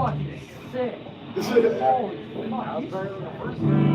fucking sick. Holy fuck. He's better than the first one.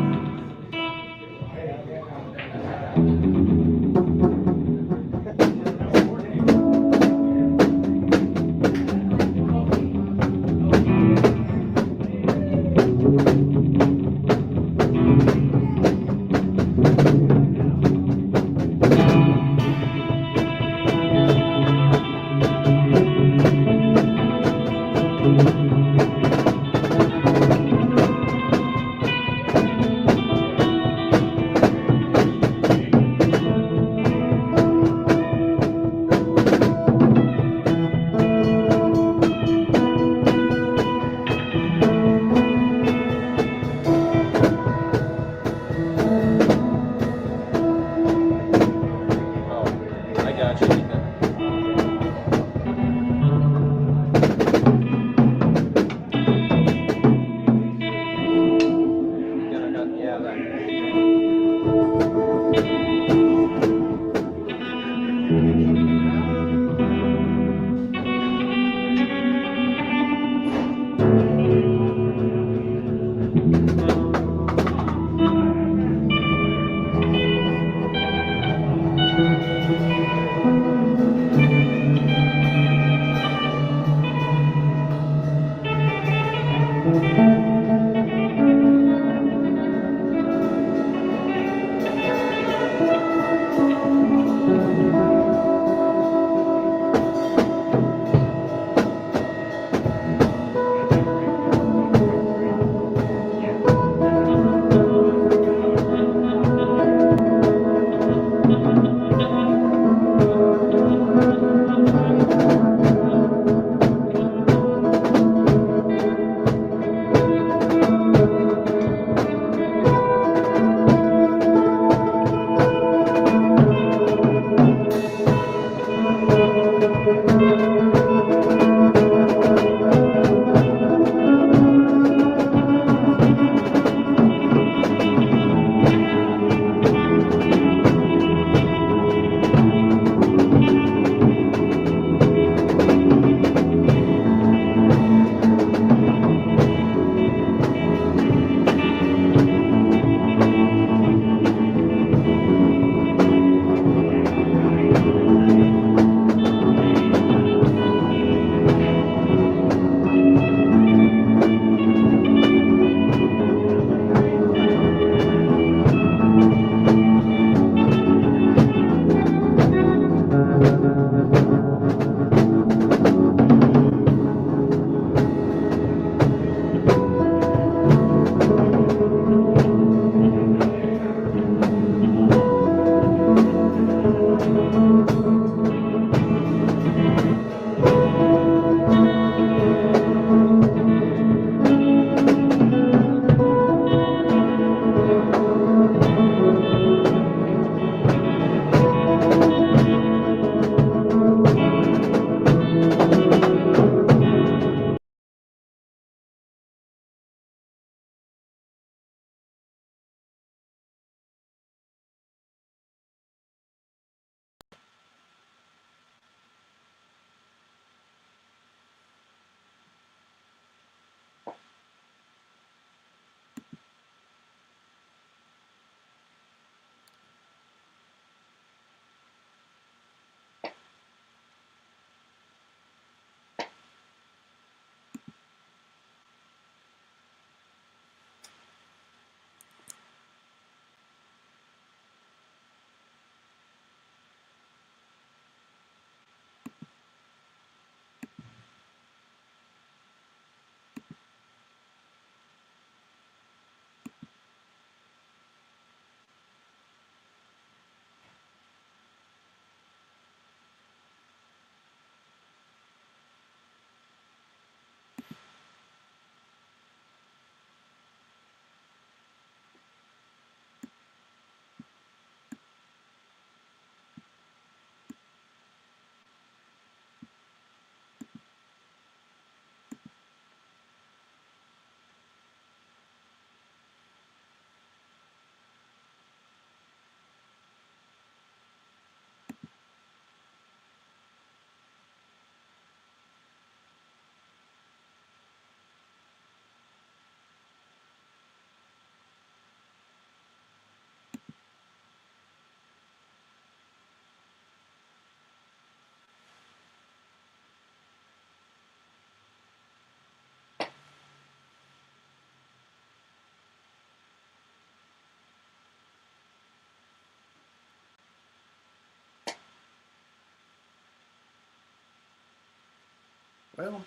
Well,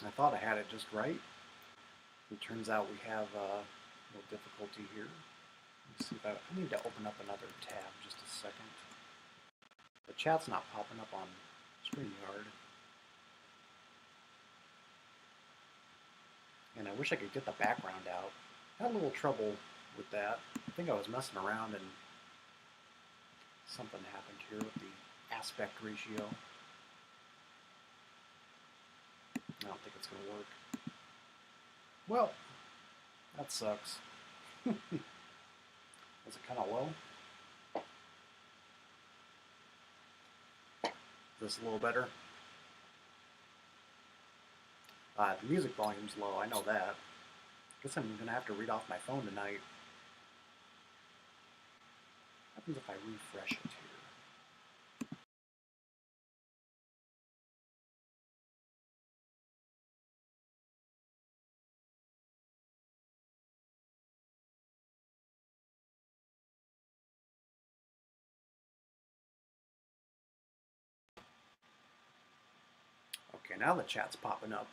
I thought I had it just right. It turns out we have a little difficulty here. Let's see if I need to open up another tab just a second. The chat's not popping up on StreamYard. And I wish I could get the background out. I had a little trouble with that. I think I was messing around and something happened here with the aspect ratio. I don't think it's going to work. Well, that sucks. Was it kind of low? Is this a little better? The music volume's low, I know that. Guess I'm going to have to read off my phone tonight. What happens if I refresh it here? Okay, now the chat's popping up.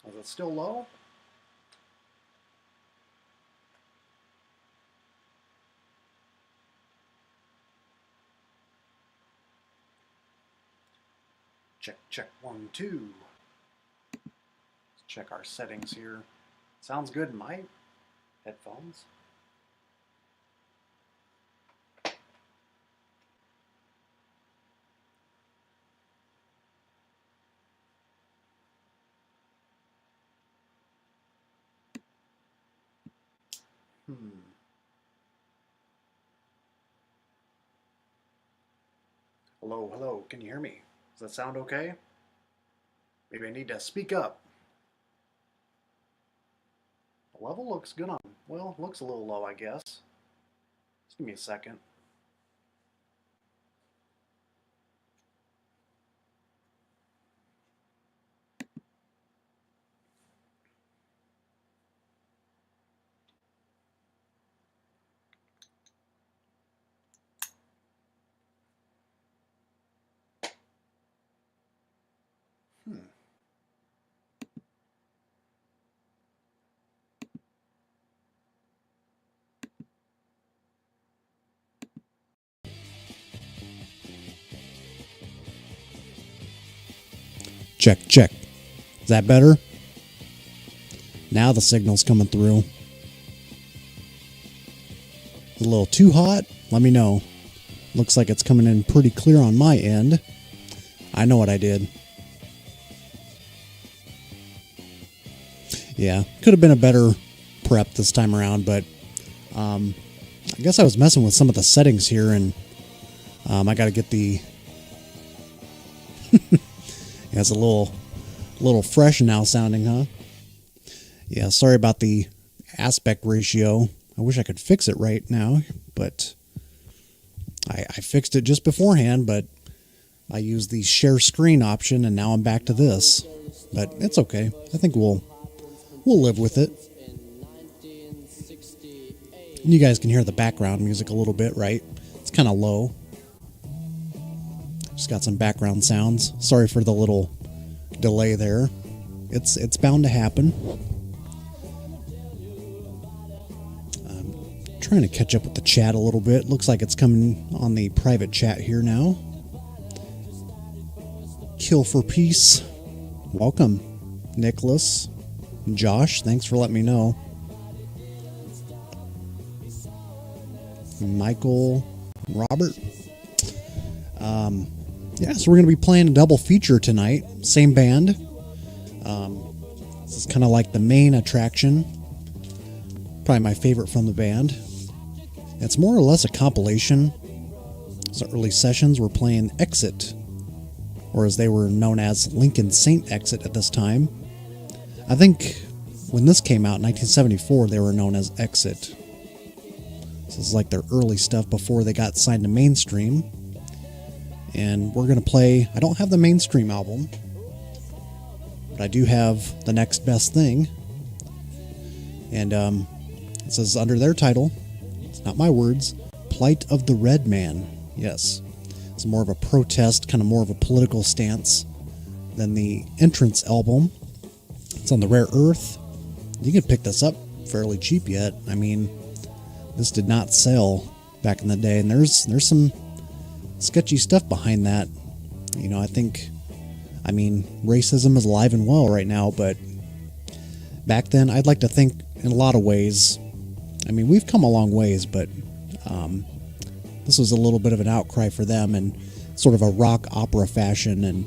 Is it still low? Check, check, 1, 2. Let's check our settings here. Sounds good in my headphones. Hello, hello, can you hear me? Does that sound okay? Maybe I need to speak up. The level looks good on, well, looks a little low, I guess. Just give me a second. Check, check. Is that better? Now the signal's coming through. A little too hot? Let me know. Looks like it's coming in pretty clear on my end. I know what I did. Yeah, could have been a better prep this time around, but I guess I was messing with some of the settings here, and I got to get the... Yeah, it's a little fresh now sounding, huh? Yeah, sorry about the aspect ratio. I wish I could fix it right now, but I fixed it just beforehand, but I used the share screen option, and now I'm back to this. But it's okay. I think we'll live with it. You guys can hear the background music a little bit, right? It's kind of low. Just got some background sounds. Sorry for the little delay there. It's bound to happen. I'm trying to catch up with the chat a little bit. Looks like it's coming on the private chat here now. Kill for Peace. Welcome. Nicholas. Josh, thanks for letting me know. Michael. Robert. Yeah, so we're going to be playing a double feature tonight. Same band. This is kind of like the main attraction. Probably my favorite from the band. It's more or less a compilation. So early sessions we're playing XIT, or as they were known as Lincoln Saint XIT at this time. I think when this came out in 1974, they were known as XIT. This is like their early stuff before they got signed to mainstream. And we're going to play... I don't have the mainstream album, but I do have The Next Best Thing. And it says under their title, it's not my words, Plight of the Red Man. Yes. It's more of a protest, kind of more of a political stance than the Entrance album. It's on the Rare Earth. You can pick this up fairly cheap yet. I mean, this did not sell back in the day, and there's some sketchy stuff behind that. You know, I mean, racism is alive and well right now, but back then, I'd like to think in a lot of ways, I mean, we've come a long ways, but this was a little bit of an outcry for them in sort of a rock opera fashion, and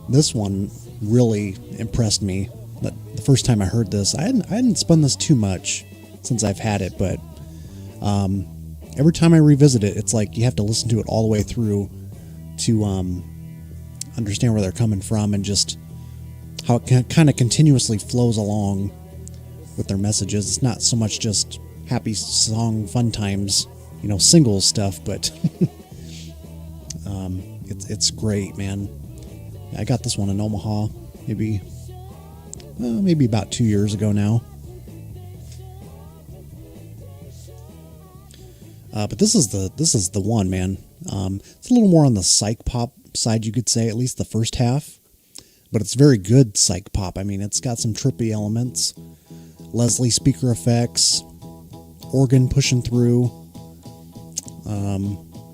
this one really impressed me. The first time I heard this, I hadn't spun this too much since I've had it, but every time I revisit it, it's like you have to listen to it all the way through to understand where they're coming from and just how it kind of continuously flows along with their messages. It's not so much just happy song, fun times, you know, single stuff, but it's great, man. I got this one in Omaha, maybe about 2 years ago now. But this is the one, man. It's a little more on the psych pop side, you could say, at least the first half. But it's very good psych pop. I mean, it's got some trippy elements, Leslie speaker effects, organ pushing through,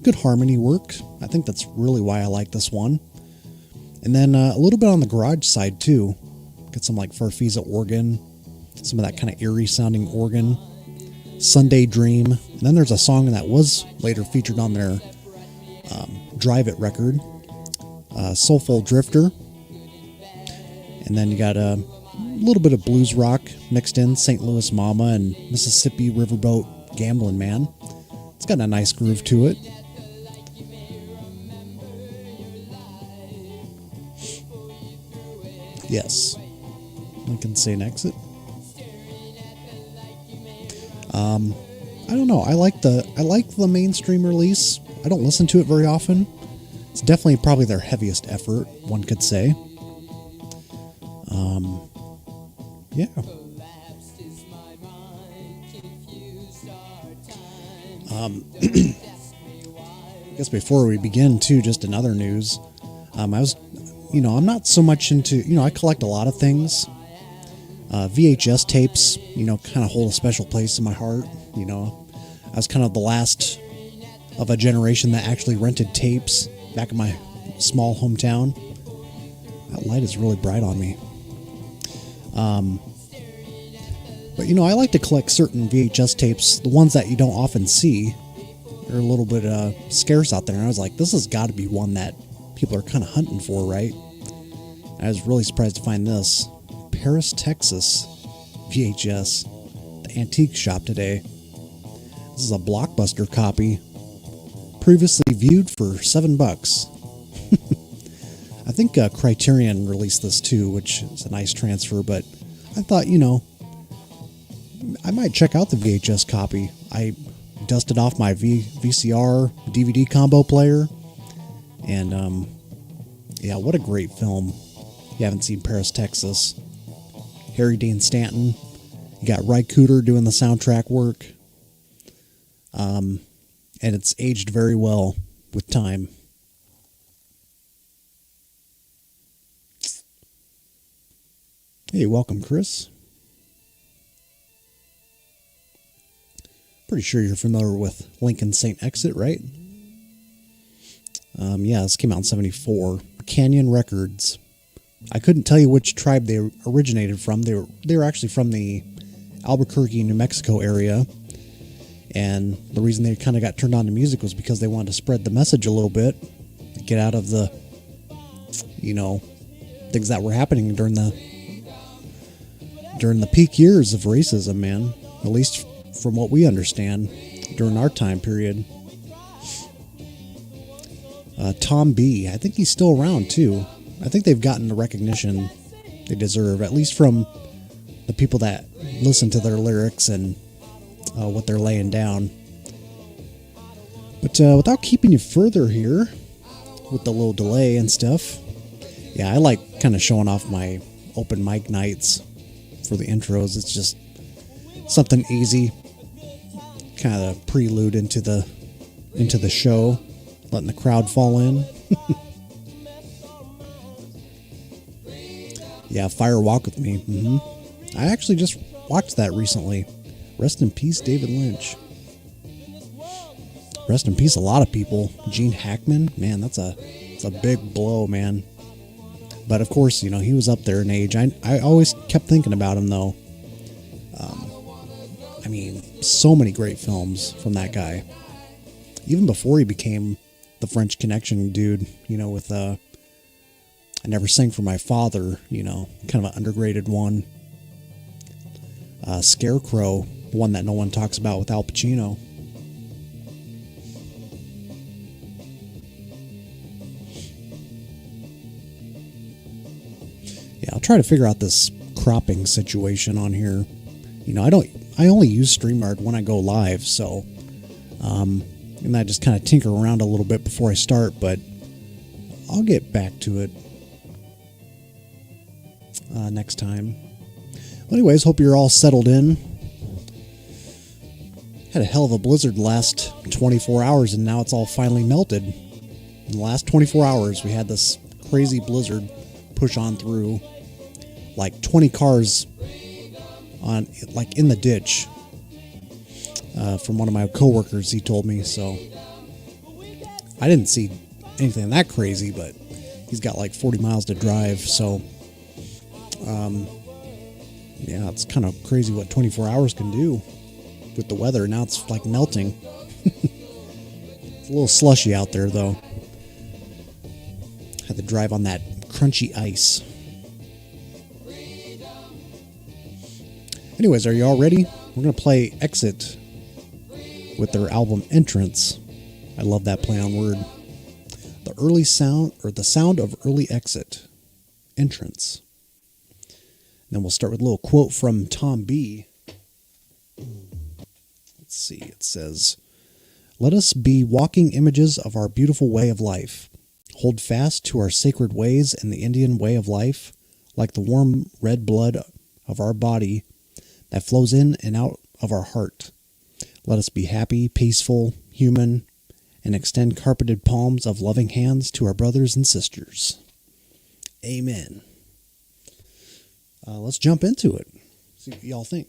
good harmony work. I think that's really why I like this one. And then a little bit on the garage side too. Get some like Farfisa organ, some of that kind of eerie sounding organ. Sunday Dream. And then there's a song that was later featured on their Drive It record, Soulful Drifter. And then you got a little bit of blues rock mixed in, St. Louis Mama and Mississippi Riverboat Gambling Man. It's got a nice groove to it. Yes, Lincoln Saint Exit. I don't know. I like the mainstream release. I don't listen to it very often. It's definitely probably their heaviest effort, one could say. Yeah. I guess before we begin, too, just another news. I'm not so much into, I collect a lot of things. VHS tapes, kind of hold a special place in my heart. I was kind of the last of a generation that actually rented tapes back in my small hometown. That light is really bright on me. But I like to collect certain VHS tapes, the ones that you don't often see. They're a little bit scarce out there. And I was like, this has got to be one that people are kind of hunting for, right? I was really surprised to find this. Paris, Texas VHS. The antique shop today. This is a Blockbuster copy. Previously viewed for $7. I think Criterion released this too, which is a nice transfer, but I thought, I might check out the VHS copy. I dusted off my VCR DVD combo player, and yeah, what a great film. If you haven't seen Paris, Texas. Harry Dean Stanton. You got Ry Cooder doing the soundtrack work. And it's aged very well with time. Hey, welcome, Chris. Pretty sure you're familiar with Lincoln Saint Exit, right? Yeah, this came out in 74. Canyon Records. I couldn't tell you which tribe they originated from. They were actually from the Albuquerque, New Mexico area. And the reason they kind of got turned on to music was because they wanted to spread the message a little bit. Get out of the, things that were happening during the peak years of racism, man. At least from what we understand during our time period. Tom B. I think he's still around, too. I think they've gotten the recognition they deserve, at least from the people that listen to their lyrics and what they're laying down. But without keeping you further here, with the little delay and stuff, yeah, I like kind of showing off my open mic nights for the intros. It's just something easy, kind of prelude into the show. letting the crowd fall in. Yeah, Fire Walk With Me. I actually just watched that recently. Rest in peace, David Lynch. Rest in peace, a lot of people. Gene Hackman, man, it's a big blow, man. But of course, you know, he was up there in age. I always kept thinking about him, though. I mean, so many great films from that guy. Even before he became the French Connection dude, you know, with I Never Sang for My Father, you know, kind of an underrated one. Scarecrow, one that no one talks about, with Al Pacino. Yeah, I'll try to figure out this cropping situation on here. You know, I only use StreamYard when I go live, so and I just kind of tinker around a little bit before I start, but I'll get back to it next time. Well, anyways, hope you're all settled in. Had a hell of a blizzard the last 24 hours, and now it's all finally melted. In the last 24 hours, we had this crazy blizzard push on through. Like 20 cars on, like, in the ditch. From one of my coworkers, he told me. So I didn't see anything that crazy, but he's got like 40 miles to drive. So yeah, it's kind of crazy what 24 hours can do with the weather. Now it's like melting. It's a little slushy out there, though. Had to drive on that crunchy ice. Anyways, are you all ready? We're going to play XIT with their album Entrance. I love that play on word. The sound of early XIT. Entrance. And then we'll start with a little quote from Tom B. Let's see. It says, "Let us be walking images of our beautiful way of life. Hold fast to our sacred ways and the Indian way of life, like the warm red blood of our body that flows in and out of our heart. Let us be happy, peaceful, human, and extend carpeted palms of loving hands to our brothers and sisters." Amen. Let's jump into it. See what y'all think.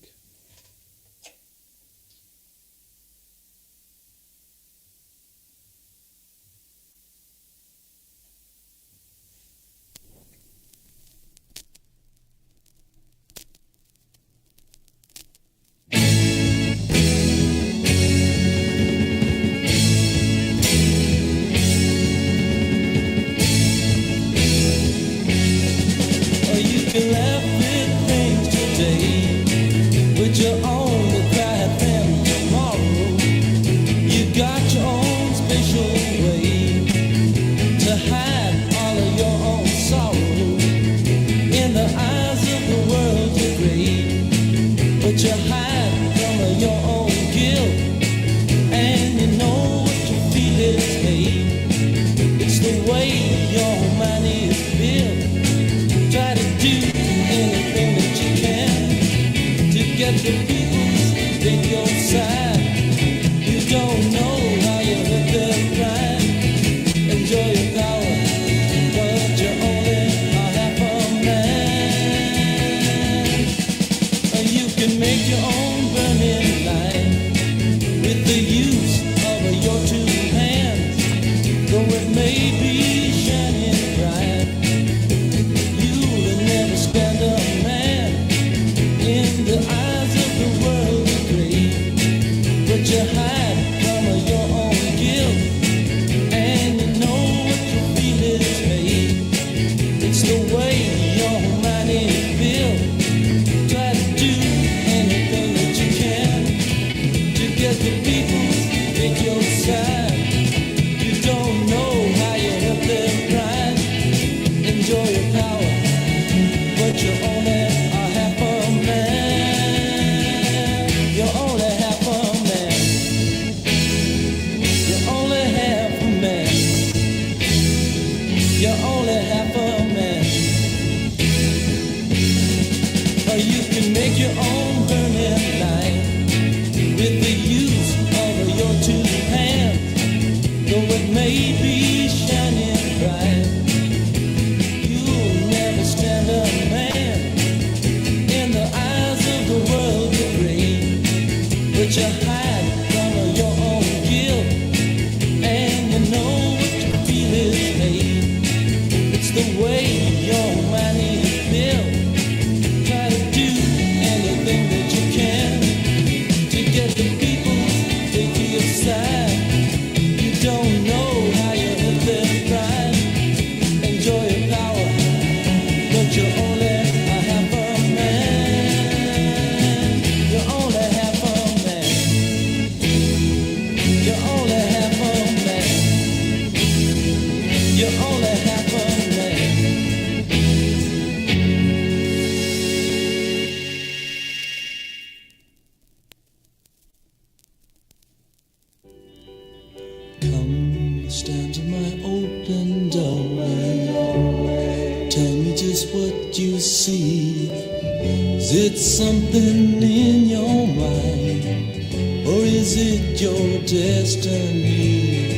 what you see? Is it something in your mind, or is it your destiny?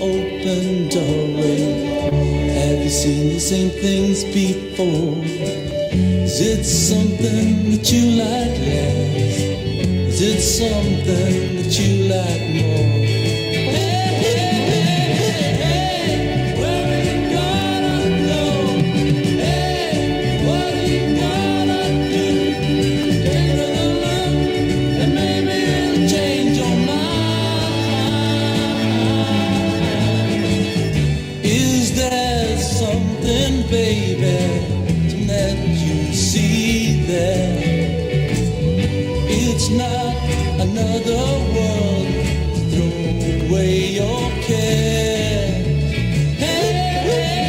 Open doorway. Have you seen the same things before? Is it something that you like less? Is it something that you like more? Hey, hey, hey, hey, where are you gonna go? Hey, what are you gonna do? Take another look, and maybe it'll change your mind. Something, baby, that you see there. It's not another world. Throw away your care. Hey, hey,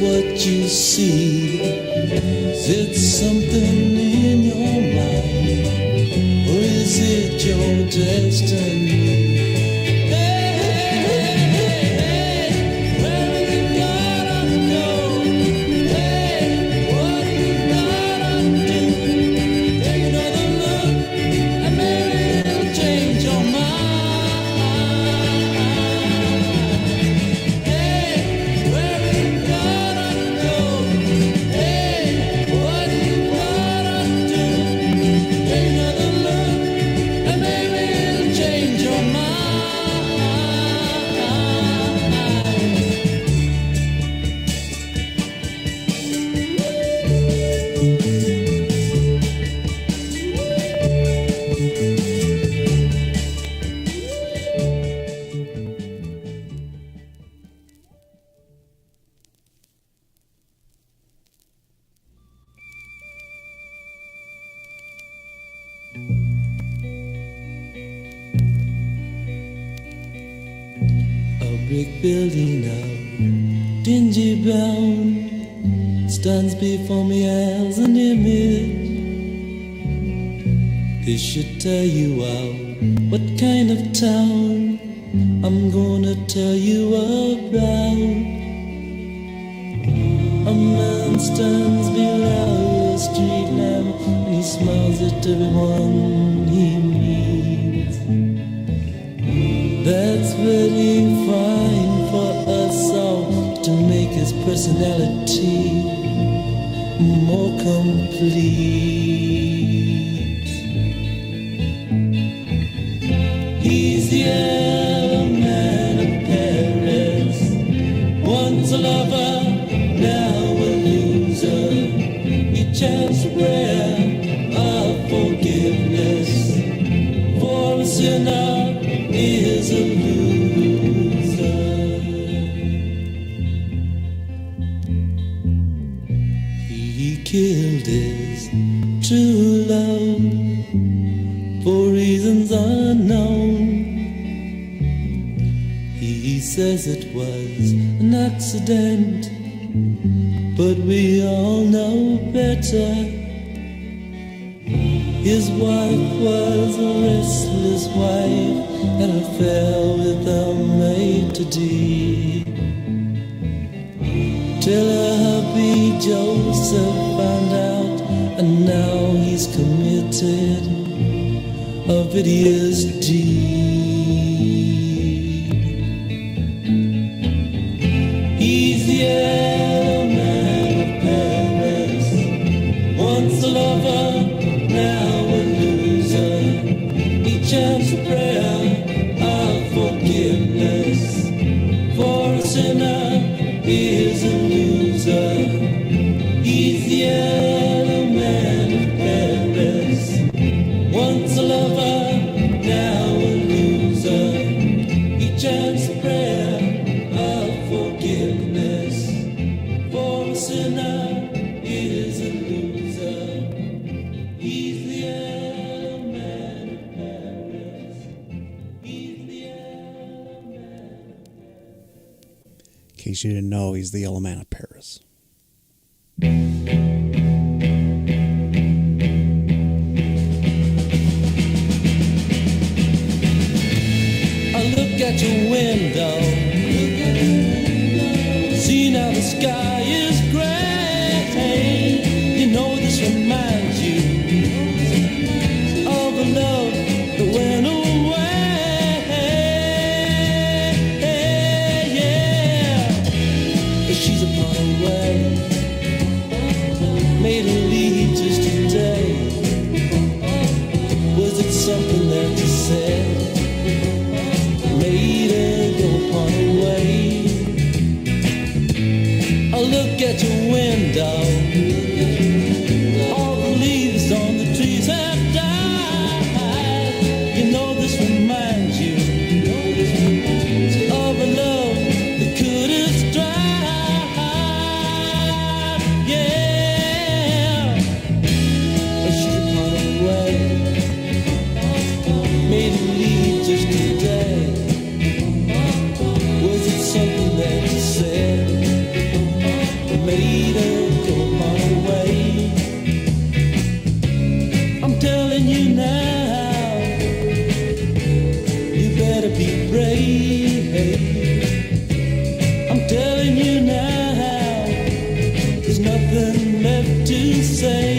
what you see? Is it something in your mind, or is it your destiny? Brick building now, dingy brown, stands before me as an image. This should tell you out what kind of town I'm gonna tell you about. A man stands below a street lamp and he smiles at everyone he meets. That's very fine for us all to make his personality more complete. He's the man of Paris, once a lover, now a loser. He chants a prayer of forgiveness for a sinner is a loser. He killed his true love for reasons unknown. He says it was an accident, but we all know better. His wife was a restless wife, an affair with a maitre-d', till her hubby Joseph found out, and now he's committed a hideous deed. He's the yellow man of Paris, once a lover, now a loser. He chants a prayer of forgiveness for a sinner is a loser. He's the yellow man of Paris, once a lover. lover, now a loser. He chants a prayer of forgiveness. For a sinner is a loser. He's the element of Paris. He's the element. In case you didn't know, he's the element of Paris. Look at your window. See now the sky is gray. You know this reminds you of a love that went away. Yeah, but she's upon her way. Made her leave just today. Was it something that you said? Made her go upon her way. I look at your window. All the leaves on the trees have died. You know this reminds you of a love that could have strive. Yeah, but she's upon her way. Made her leave just today. Was it something that you said? Made her go on her way. I'm telling you now, you better be brave. I'm telling you now, there's nothing left to say.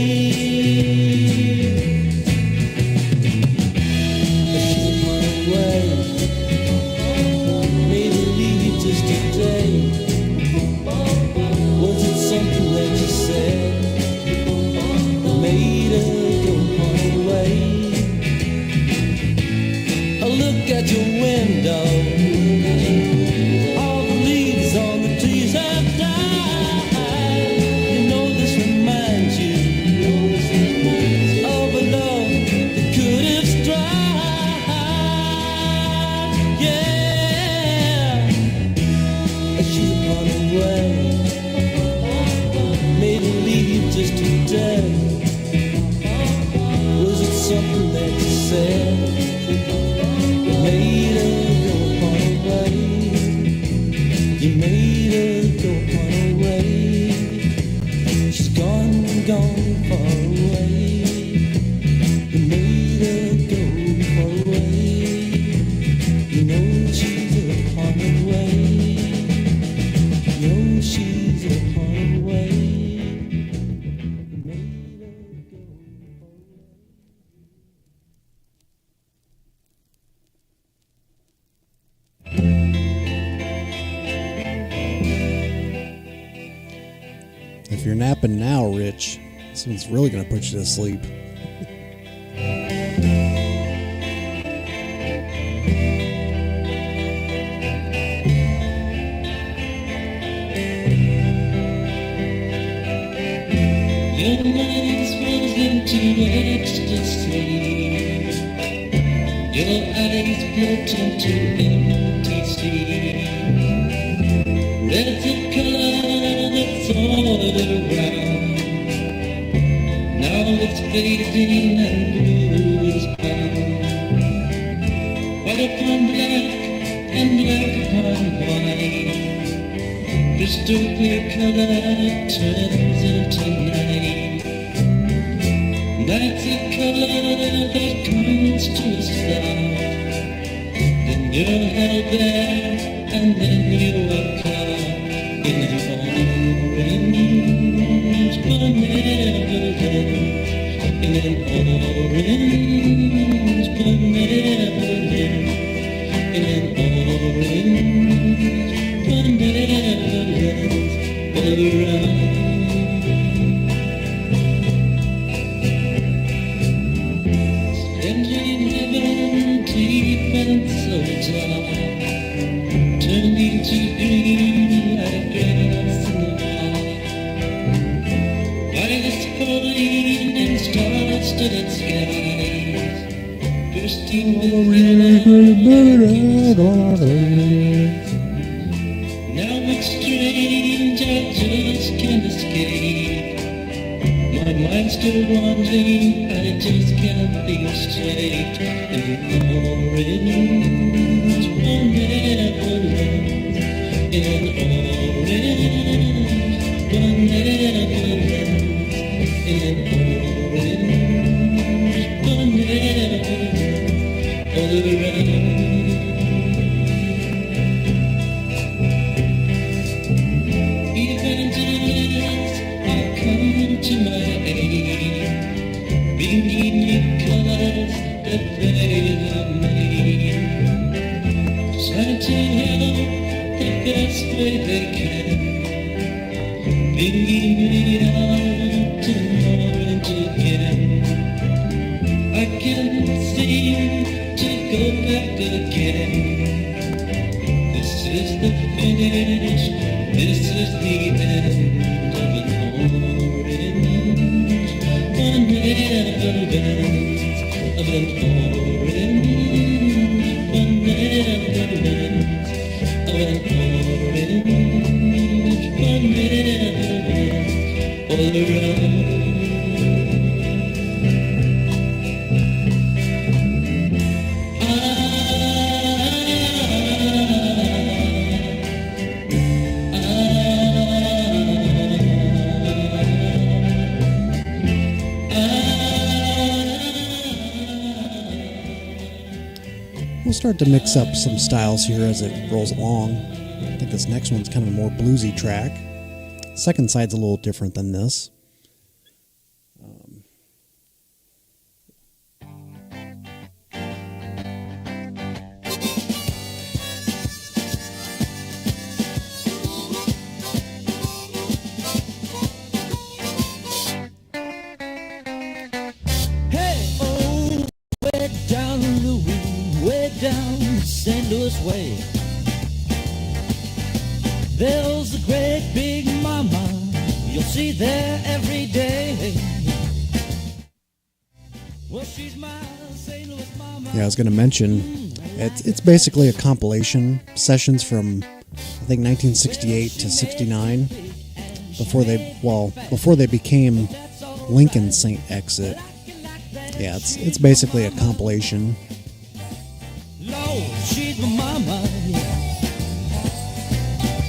But she's upon her way. Made her leave just today. Was it something that you said? Made her go on her way. I look at your window. All the leaves on the trees have died. You know this reminds you of a love that could have strive. Yeah, she's upon her way. Made her leave just today. Was it something that you said? Made her go upon her way. You made her go upon her way. She's gone, gone far away. You made her go far away. You know she's upon her way. You know she's upon her way. You made her go far away. If you're napping now, Rich, this one's really going to put you to sleep. Your mind falls into ecstasy. Your eyes float into empty sea. There's a color that's all around. Now it's fading and blue is bound. White upon black and black upon white. Crystal clear color turns into night. That's a color that comes to a stop. Then you're held there, and then you are caught in an orange benevolence. In an orange benevolence. In an orange benevolence around. Standing heaven deep and so dark, turning to green like grass in the park. By the falling and star-studded skies, bursting with now it's strange, I just can't escape. My mind's still wandering, I just can't think straight. And orange will never last. And orange will never last. And orange will never last. All around. Evangelists are coming to my aid, bringing new colors that they have made, trying to help the best way they can, bringing me out to orange again. I can't seem to go back again. This is the finish. This is the end of an orange, a never ends of an orange, a never ends of an orange, a never ends all around. We'll start to mix up some styles here as it rolls along. I think this next one's kind of a more bluesy track. Second side's a little different than this. Down St. Louis way, there's a great big mama you'll see there every day. Well, she's my St. Louis mama. Yeah, I was going to mention it's basically a compilation, sessions from I think 1968 to 69 before they became Lincoln St. Exit. Yeah, it's basically a compilation. Lord, she's my mama.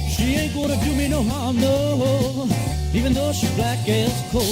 She ain't gonna do me no harm, no, even though she's black as coal.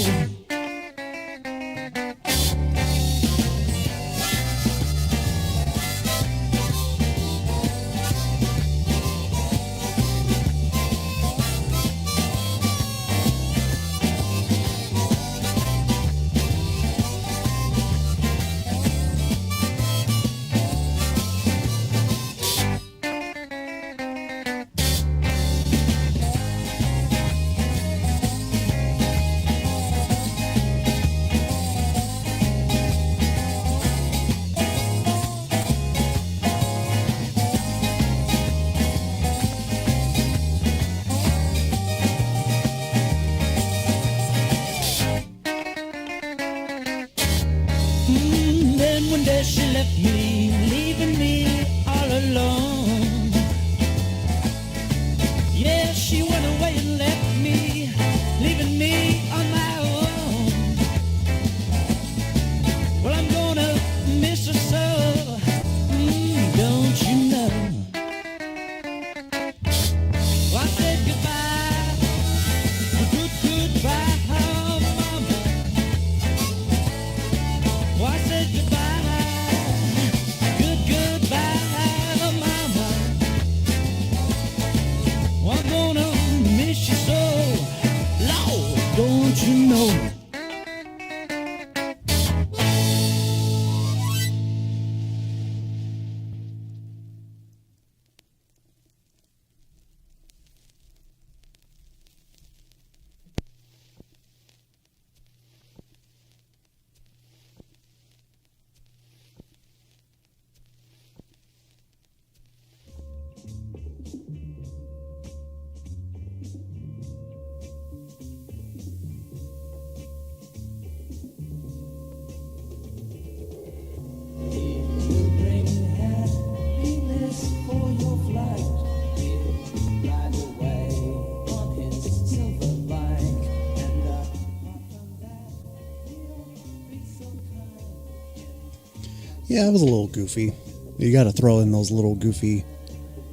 Yeah, it was a little goofy. You got to throw in those little goofy,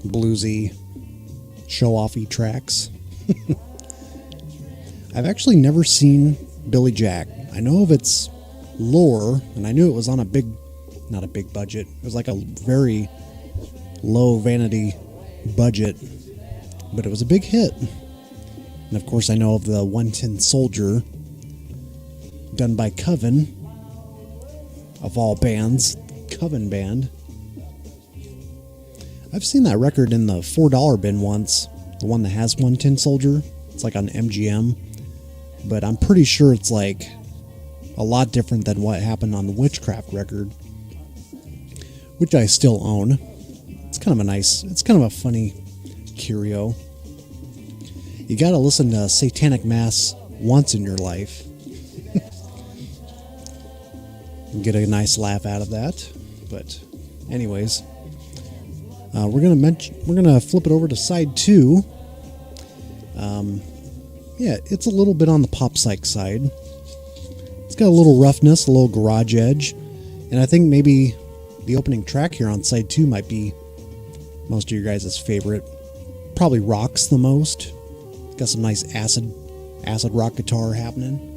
bluesy, show-offy tracks. I've actually never seen Billy Jack. I know of its lore, and I knew it was on not a big budget. It was like a very low vanity budget, but it was a big hit. And of course, I know of the 110 Soldier, done by Coven, of all bands, Coven Band. I've seen that record in the $4 bin once, the one that has 110 Soldier. It's like on MGM, but I'm pretty sure it's like a lot different than what happened on the Witchcraft record, which I still own. It's kind of a funny curio. You gotta listen to Satanic Mass once in your life and get a nice laugh out of that. But anyways, we're gonna flip it over to side 2. Yeah, it's a little bit on the pop psych side. It's got a little roughness, a little garage edge, and I think maybe the opening track here on side 2 might be most of your guys' favorite. Probably rocks the most. Got some nice acid rock guitar happening.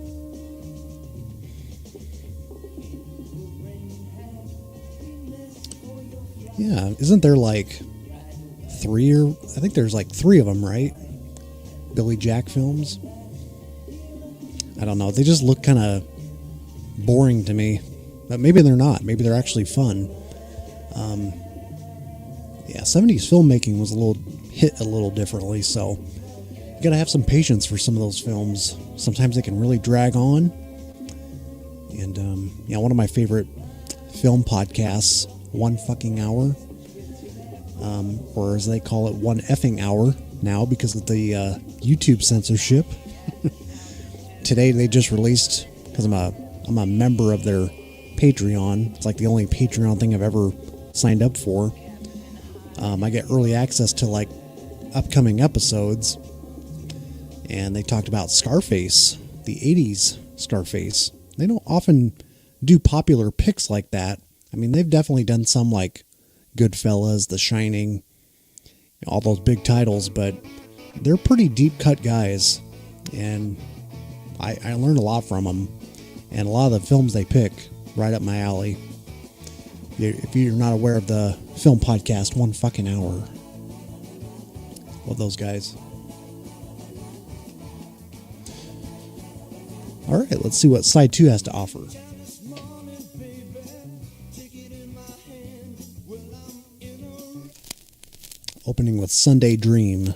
Yeah, isn't there like I think there's like 3 of them, right? Billy Jack films. I don't know. They just look kind of boring to me. But maybe they're not. Maybe they're actually fun. Yeah, 70s filmmaking was hit a little differently, so you gotta have some patience for some of those films. Sometimes they can really drag on. And one of my favorite film podcasts, One Fucking Hour, or as they call it, One Effing Hour now because of the YouTube censorship. Today they just released, because I'm a member of their Patreon. It's like the only Patreon thing I've ever signed up for. I get early access to like upcoming episodes, and they talked about Scarface, the 80s Scarface. They don't often do popular picks like that. I mean, they've definitely done some like Goodfellas, The Shining, all those big titles, but they're pretty deep cut guys, and I learned a lot from them, and a lot of the films they pick right up my alley. If you're not aware of the film podcast, One Fucking Hour, love those guys. All right, let's see what side 2 has to offer. Opening with Sunday Dream.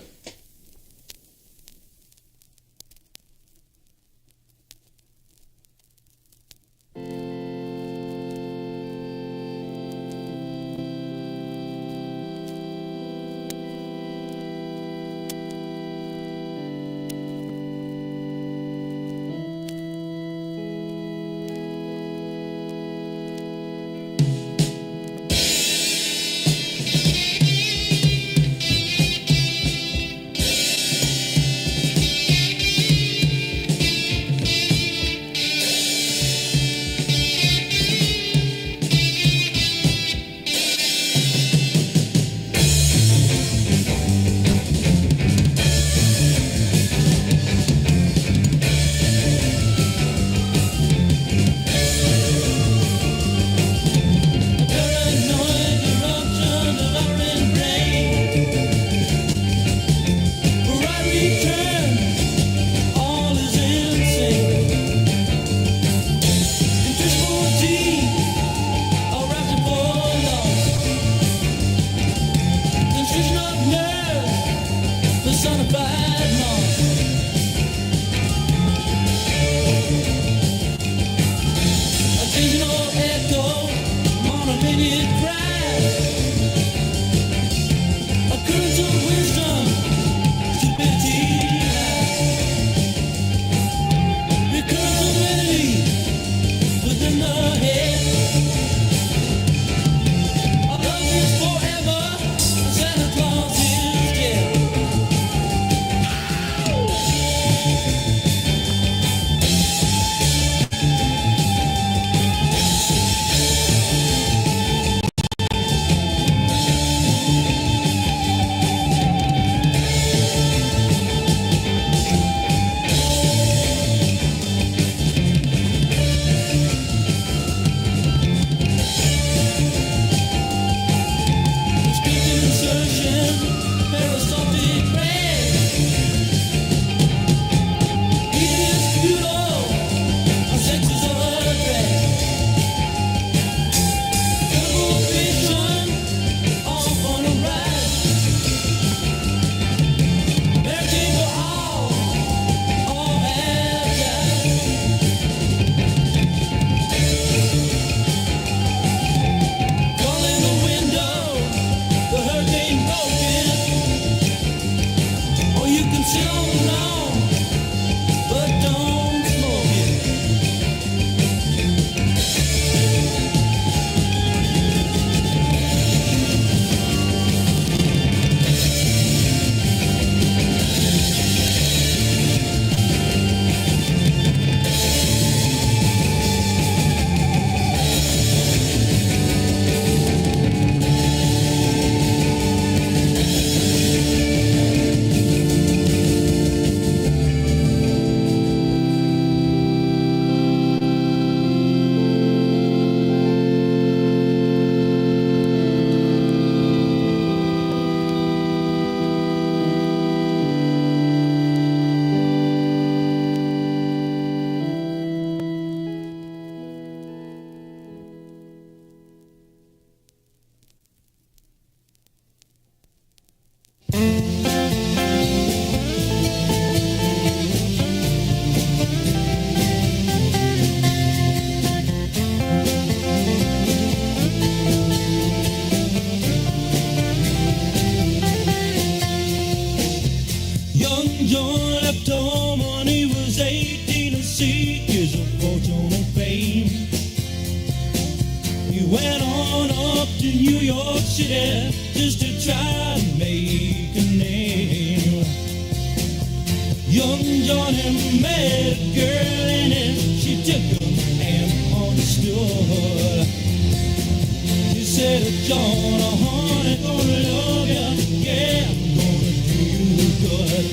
gone up to New York City just to try and make a name. Young Johnny met a girl and she took him and understood. She said, John, honey, gonna love you, yeah, I'm gonna do you good.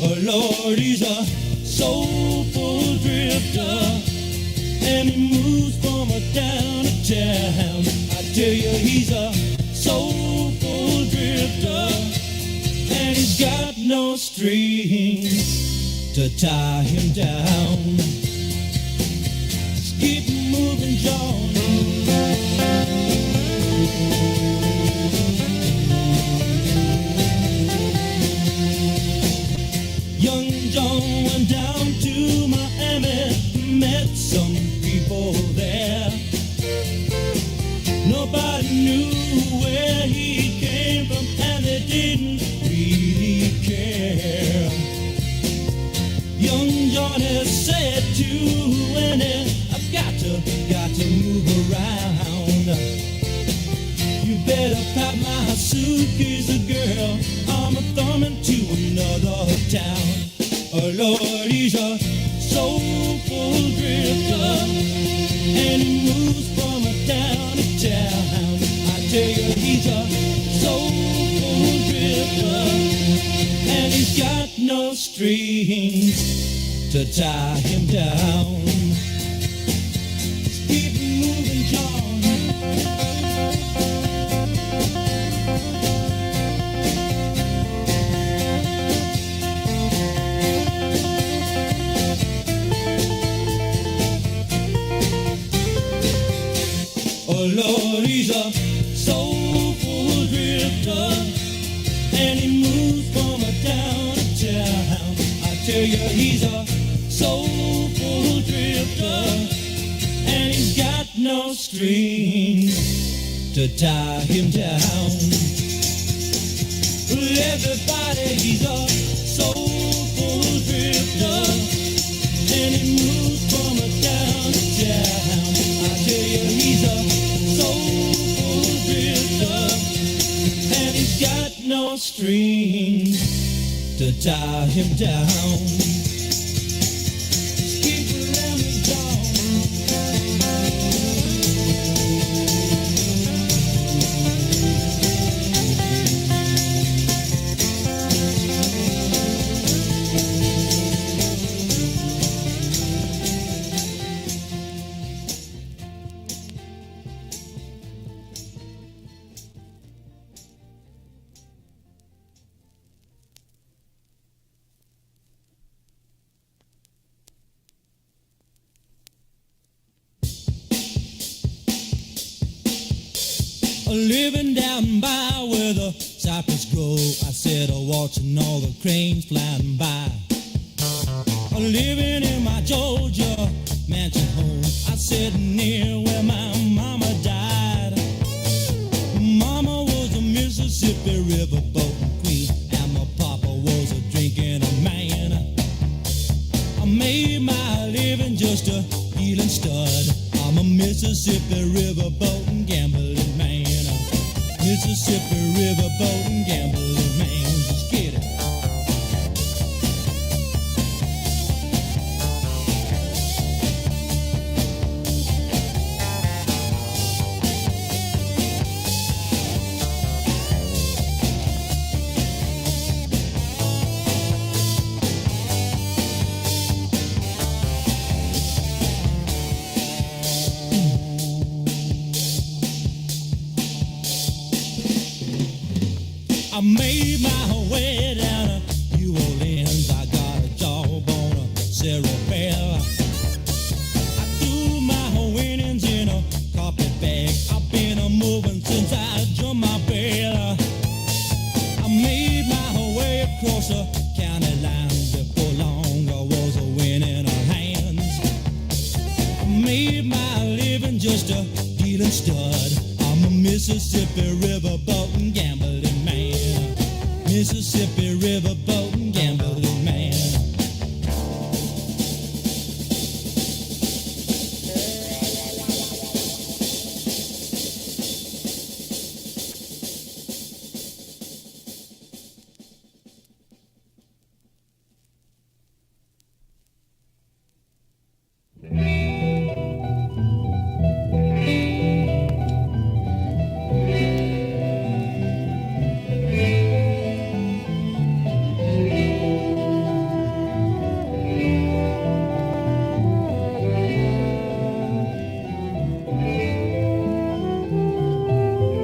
Oh Lord, he's a soulful drifter, and he moves from a town to town. I tell you, he's a soulful drifter, and he's got no strings to tie him down. Just keep moving, John. Young John went down to Miami, met some people there. Nobody knew where he came from, and they didn't really care. Young Johnny said to Annie, I've got to move around. You better pack my suitcase, girl, I'm a thumbing to another town. Oh Lord, he's a soulful drifter, and he moves from a town to town. I tell you, he's a soulful drifter, and he's got no strings to tie him down. Just keep moving, John. Oh Lord, he's a soulful drifter, and he moves from a town to town. I tell you, he's a soulful drifter, and he's got no strings to tie him down. Well, everybody, he's a soulful drifter, and he moves from a town to town. I tell you, he's a soulful drifter, and he's got no strings to tie him down. Just keep running down. Living down by where the cypress grow, I said, watching all the cranes flying by. Living in my Georgia mansion home, I said, near where my mama died. Mama was a Mississippi River boating queen, and my papa was a drinking man. I made my living just a dealing stud. I'm a Mississippi River boating gambling man. Mississippi River boating gambling man. Just get it. I made my way down to New Orleans. I got a job on a cerebell. I threw my winnings in a carpet bag. I've been a moving since I jumped my bell. I made my way across the county line. Before long I was a winning her hands. I made my living just a dealing stud. I'm a Mississippi River boating gambling man. Mississippi River boating gambling man.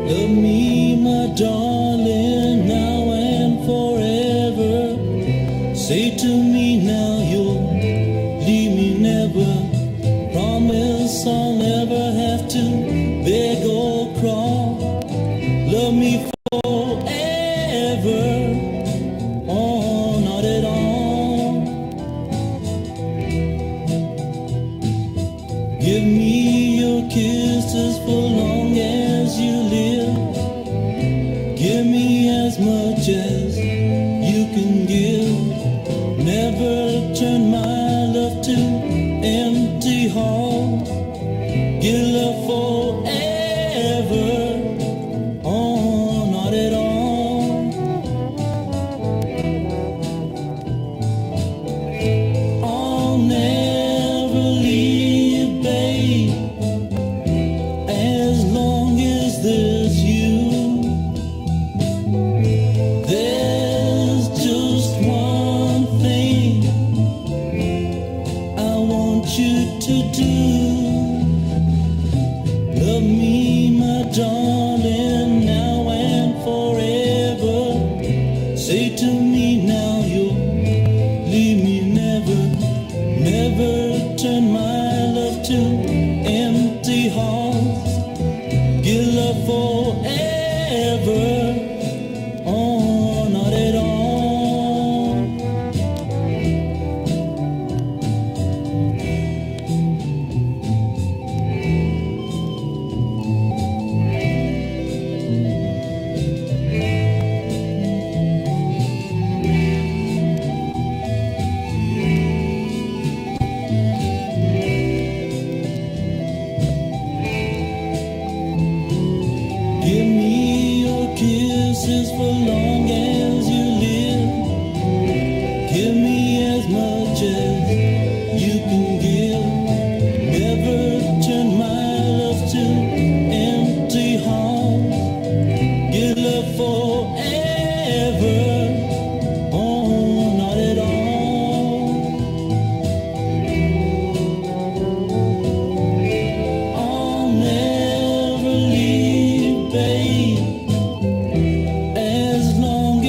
Love me, my darling, now and forever. Say to me now you'll leave me never. Promise I'll never have to beg or crawl. Love me forever. Oh, not at all. Give me your kisses for long as you live. Give me as much as you can give. Never turn my love to empty hall. Give love forever. Oh, not at all. I'll never leave, babe, as long as there's you. There's just one thing I want you to do. Love me, my darling, now and forever. Say to me now you'll leave me never. Never turn my love to empty halls. Give love forever. Oh, not at all. Give me your kisses for long as you live. Give me as much as you can give. Never turn my love to empty halls. Give love forever. Oh, not at all. I'll never leave, babe, as long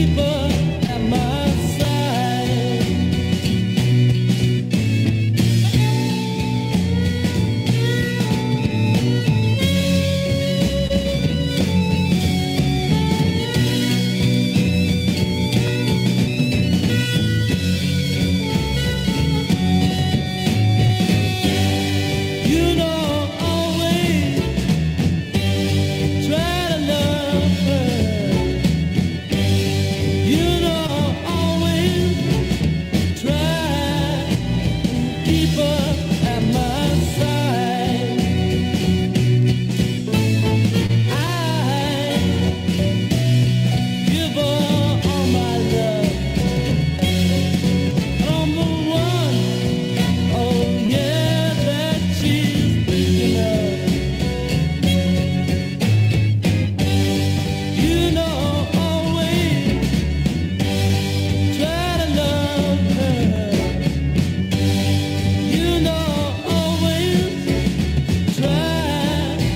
keep her at my side. You know, always try to love her. You know, always try to keep her at my side. I give her all my love. I'm the one, oh yeah, that she's thinking of. You know, always try to love her. You know, always try to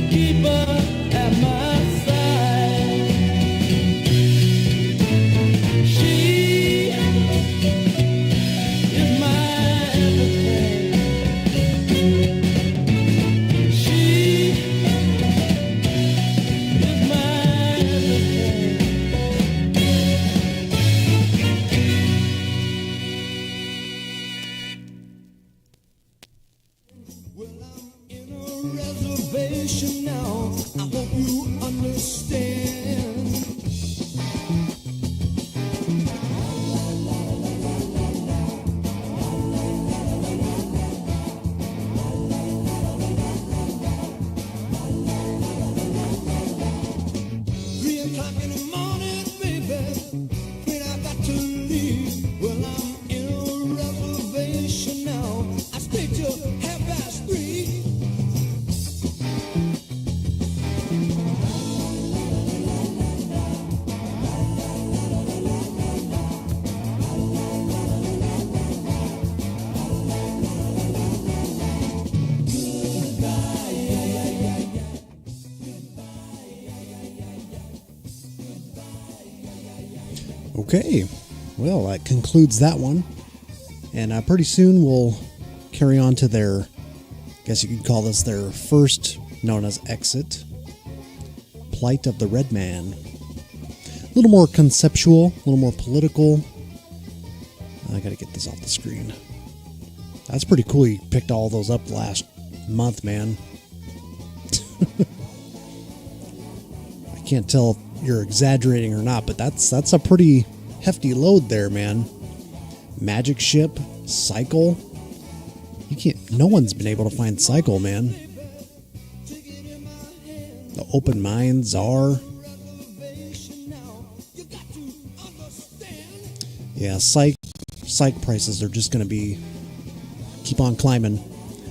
keep her at my side. She is my everything. She is my everything. Well, I'm in a reservation now. I hope you understand. Three o'clock in the morning, baby, when I got to leave. Well, I'm in a reservation now. I stay till 3:30. Okay, well, that concludes that one. And pretty soon we'll carry on to their, I guess you could call this their first, known as XIT, Plight of the Red Man. A little more conceptual, a little more political. I gotta get this off the screen. That's pretty cool. You picked all those up last month, man. I can't tell if you're exaggerating or not, but that's a pretty hefty load there, man. Magic Ship, Cycle. You can't. No one's been able to find Cycle, man. The Open Mind, Czar. Yeah, psych prices are just going to keep on climbing.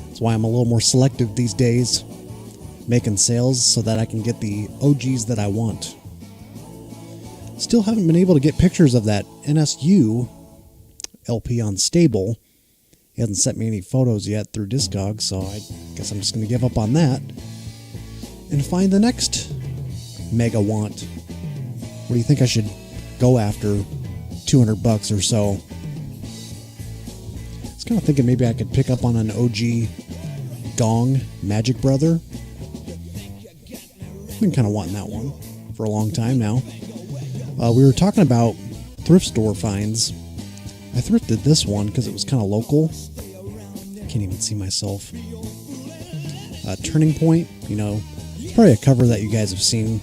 That's why I'm a little more selective these days, making sales so that I can get the OGs that I want. Still haven't been able to get pictures of that NSU LP on Stable. He hasn't sent me any photos yet through Discog, so I guess I'm just going to give up on that and find the next mega want. What do you think I should go after? $200 or so. I was kind of thinking maybe I could pick up on an OG Gong Magic Brother. I've been kind of wanting that one for a long time now. We were talking about thrift store finds. I thrifted this one because it was kind of local. Can't even see myself. Turning Point, you know, it's probably a cover that you guys have seen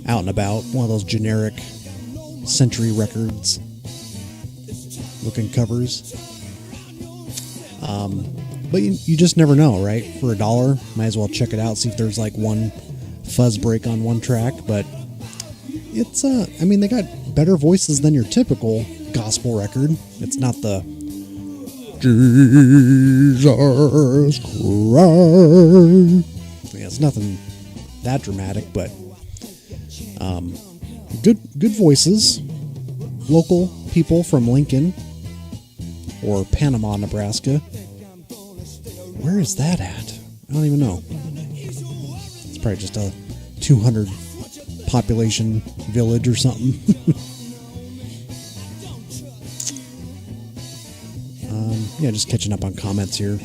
out and about. One of those generic Century Records looking covers. But you just never know, right? For $1, might as well check it out, see if there's like one fuzz break on one track. But it's, I mean, they got better voices than your typical gospel record. It's not the Jesus Christ. Yeah, it's nothing that dramatic, but good voices. Local people from Lincoln or Panama, Nebraska. Where is that at? I don't even know. It's probably just a 200 population village or something. Yeah, just catching up on comments here.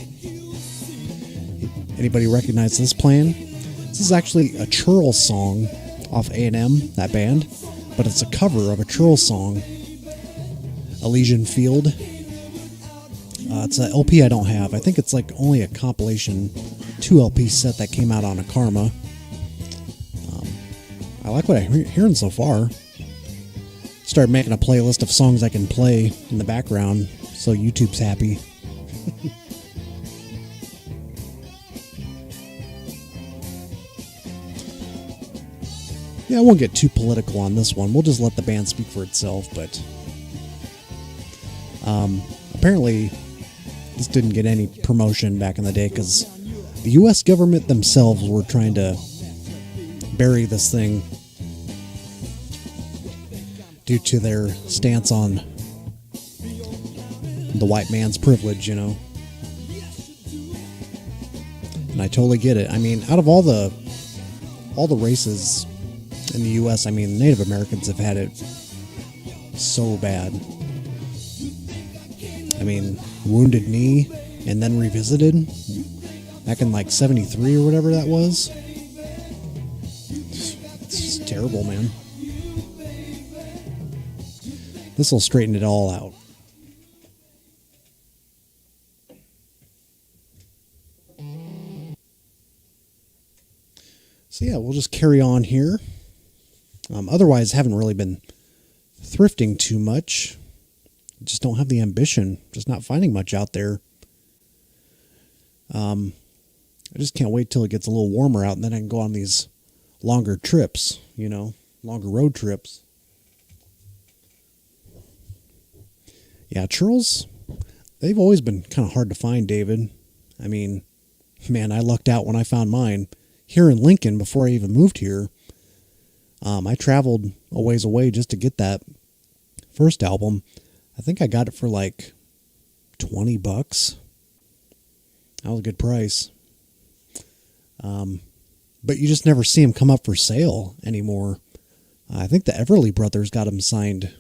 Anybody recognize this playing? This is actually a Churl song off A&M, that band, but it's a cover of a Churl song, Elysian Field. It's an LP I don't have. I think it's like only a compilation 2 LP set that came out on a Karma. I like what I'm hearing so far. Started making a playlist of songs I can play in the background so YouTube's happy. Yeah, I won't get too political on this one. We'll just let the band speak for itself, but apparently this didn't get any promotion back in the day because the U.S. government themselves were trying to bury this thing due to their stance on the white man's privilege, you know. And I totally get it. I mean, out of all the races in the U.S., I mean, Native Americans have had it so bad. I mean, Wounded Knee and then Revisited back in like 73 or whatever that was. It's just terrible, man. This will straighten it all out. So yeah, we'll just carry on here. Otherwise, haven't really been thrifting too much. Just don't have the ambition. Just not finding much out there. I just can't wait till it gets a little warmer out, and then I can go on these longer trips, you know, longer road trips. Yeah, churls, they've always been kind of hard to find, David. I mean, man, I lucked out when I found mine here in Lincoln before I even moved here. I traveled a ways away just to get that first album. I think I got it for like $20. That was a good price. But you just never see them come up for sale anymore. I think the Everly Brothers got them signed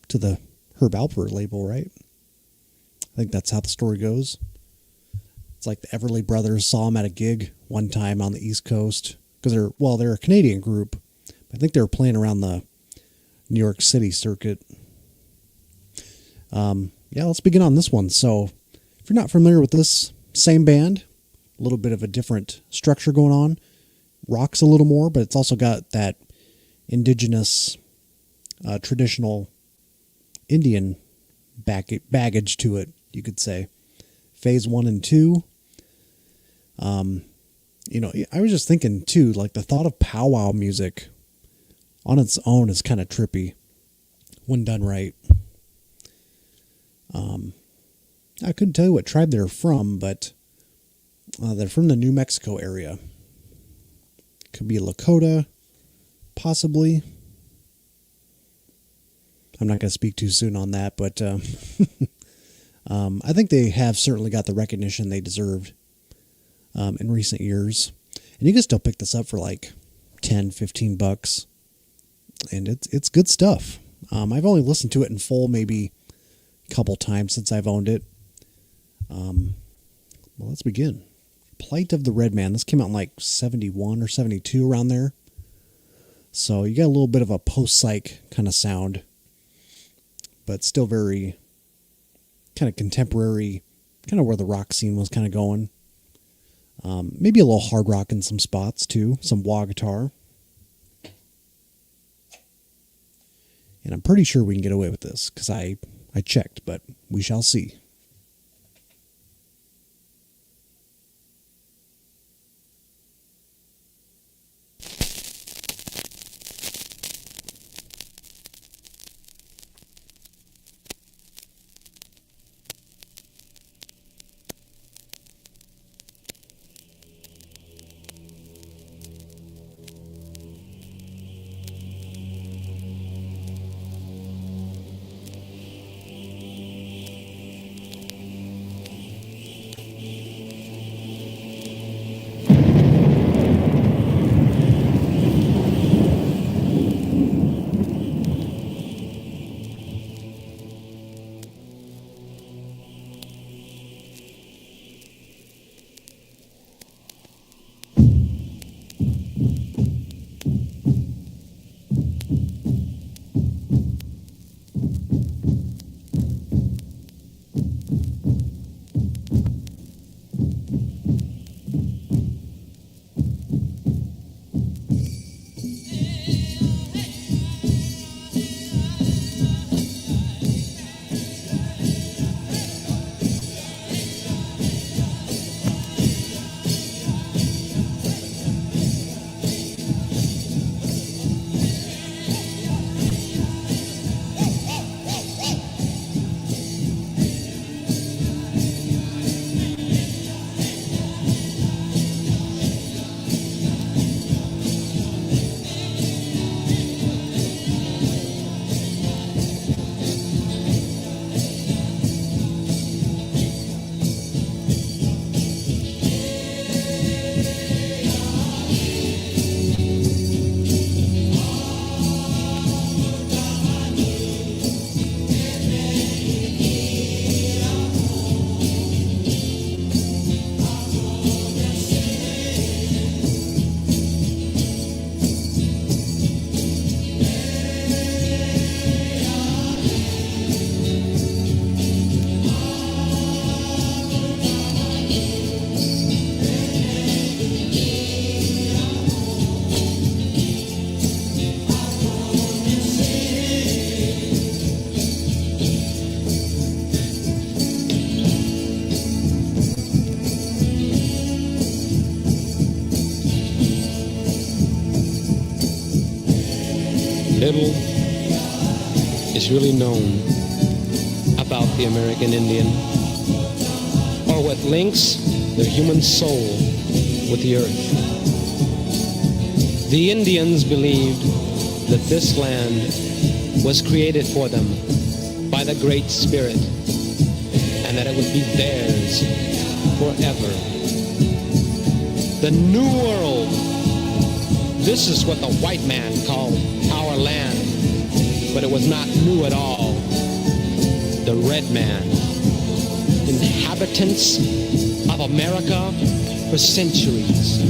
to the Herb Alpert label, right? I think that's how the story goes. It's like the Everly Brothers saw them at a gig one time on the East Coast because they're a Canadian group. I think they were playing around the New York City circuit. Yeah, let's begin on this one. So, if you're not familiar with this same band, a little bit of a different structure going on. Rocks a little more, but it's also got that indigenous, traditional Indian baggage to it, you could say. Phase 1 and 2. You know, I was just thinking too, like the thought of powwow music on its own is kind of trippy when done right. I couldn't tell you what tribe they're from, but they're from the New Mexico area. Could be Lakota, possibly. I'm not going to speak too soon on that, but I think they have certainly got the recognition they deserved in recent years. And you can still pick this up for like $10-15. And it's good stuff. I've only listened to it in full maybe a couple times since I've owned it. Well, let's begin. Plight of the Red Man. This came out in like 71 or 72, around there. So you got a little bit of a post-psych kind of sound, but still very kind of contemporary, kind of where the rock scene was kind of going. Maybe a little hard rock in some spots too, some wah guitar. And I'm pretty sure we can get away with this because I checked, but we shall see. little is really known about the American Indian, or what links the human soul with the earth. The Indians believed that this land was created for them by the Great Spirit, and that it would be theirs forever. The New World, this is what the white man called our land, but it was not new at all. The red man, inhabitants of America for centuries.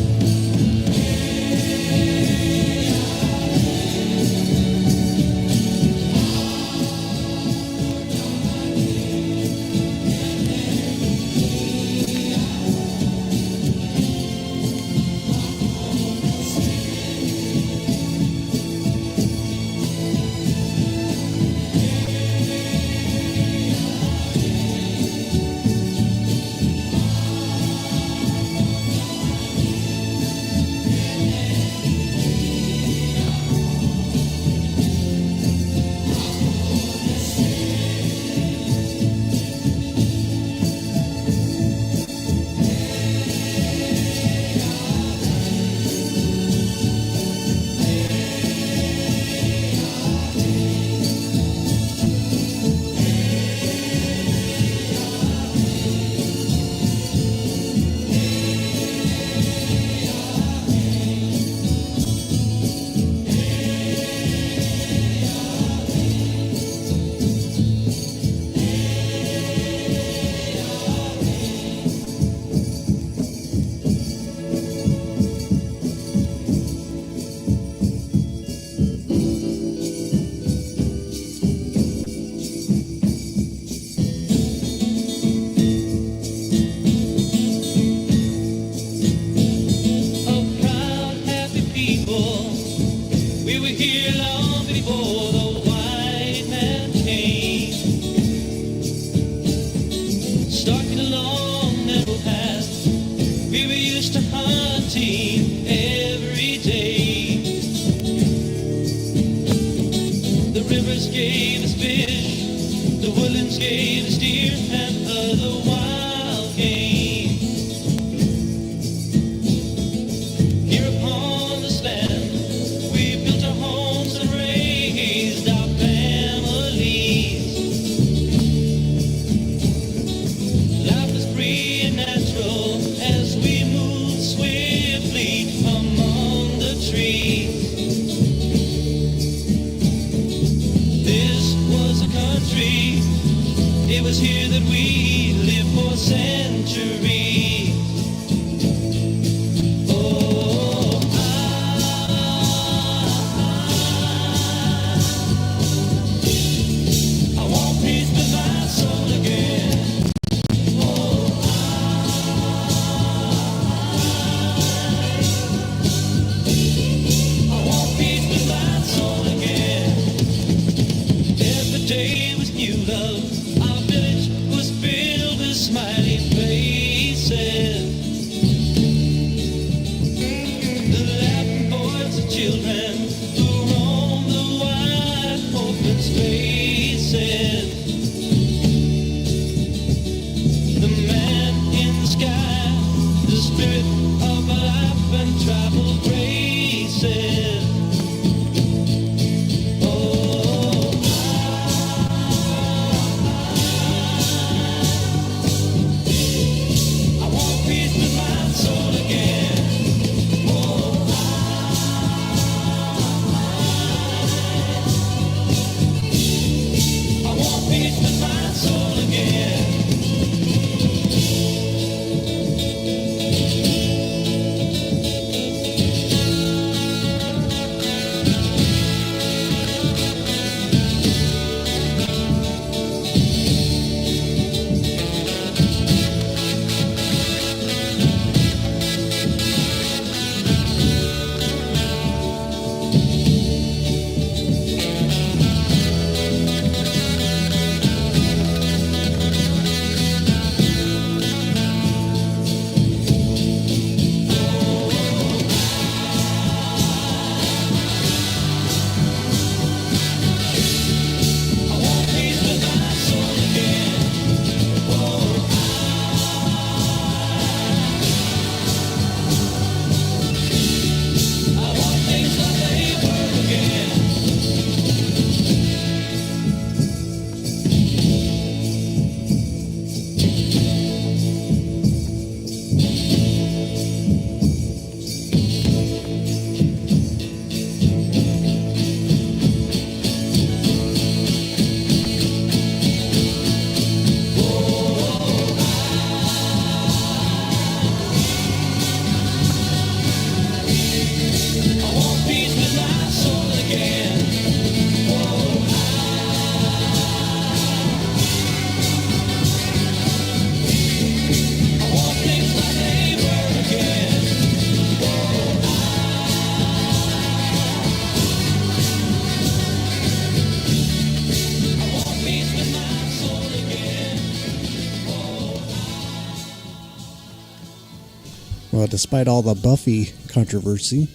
despite all the Buffy controversy.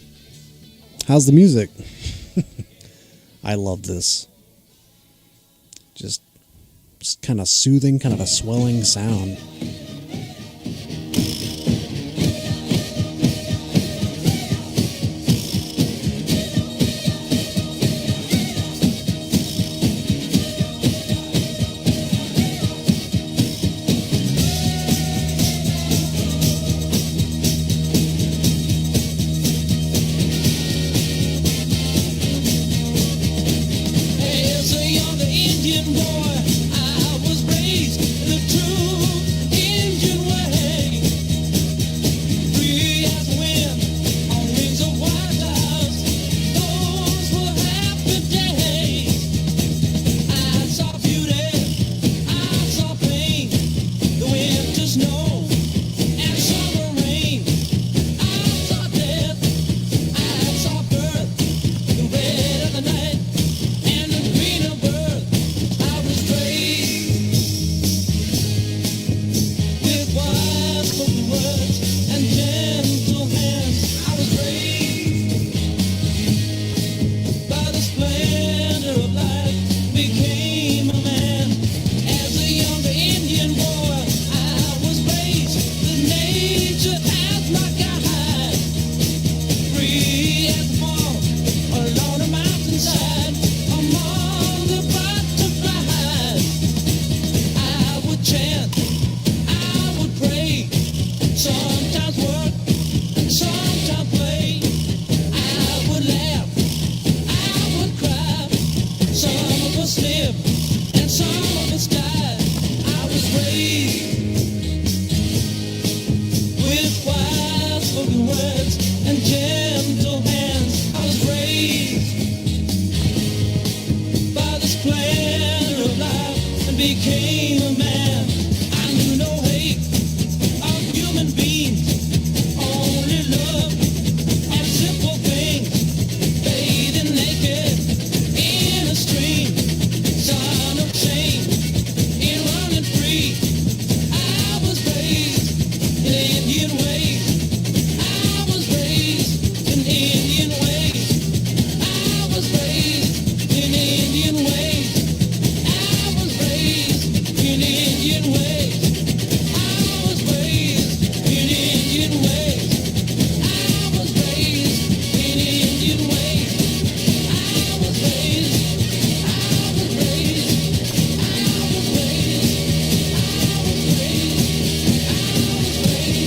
How's the music? I love this. Just kind of soothing, kind of a swelling sound. As a young Indian boy, I was raised the true Indian way. Free as the wind on wings of white clouds. Those were happy days. I saw beauty, I saw pain, the winter snow and summer rain. I saw death, I saw birth, the red of the night and the green of birth. I was raised with wise spoken words and gentle hands. I was raised by the splendor of life, became a man. As a young Indian boy, I was raised with nature as my guide. Free as the fall along the mountainside, among the butterflies. I would chant, I would pray, sometimes work and sometimes play. I would laugh, I would cry, some of us live and some of us die. I was raised with wise spoken words and gentle hands. I was raised by the splendor of life and became a man. I knew no hate of human beings, only love and simple things. Bathing naked in a stream, son of shame, in running free. I was raised in Indian ways. I was raised in Indian ways. I was raised in Indian ways. I was raised in Indian ways. I was raised in Indian ways. I was raised in Indian ways. I was raised, I was raised, I was raised, I was raised, I was raised.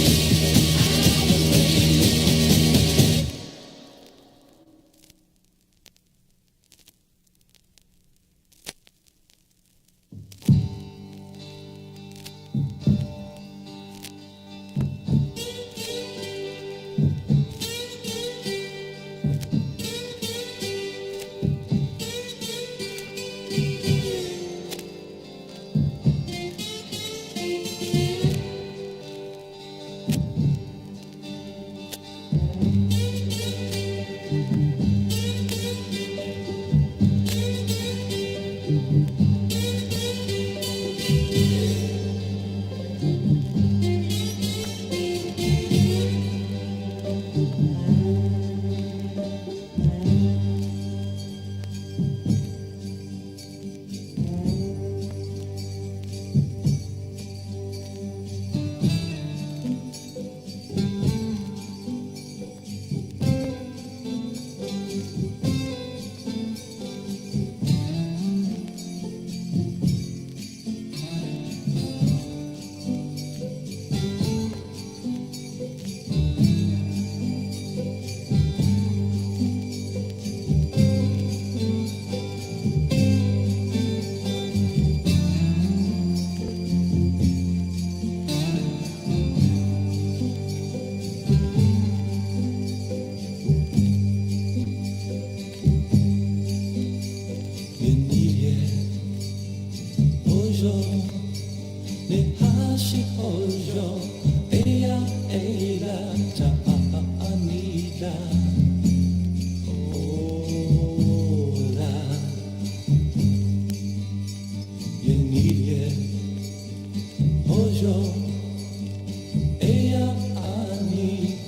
Ojo, ella, Anita.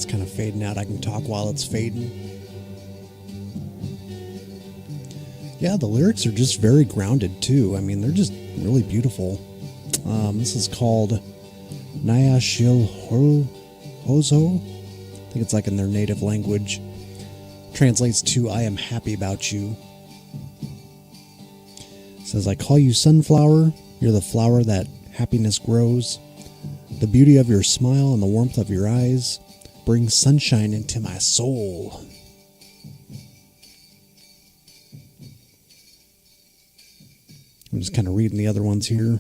It's kind of fading out. I can talk while it's fading. Yeah, the lyrics are just very grounded too. I mean, they're just really beautiful. This is called Naya Shil Hozo. I think it's like in their native language. Translates to I am happy about you. It says, I call you sunflower. You're the flower that happiness grows. The beauty of your smile and the warmth of your eyes brings sunshine into my soul. I'm just kind of reading the other ones here.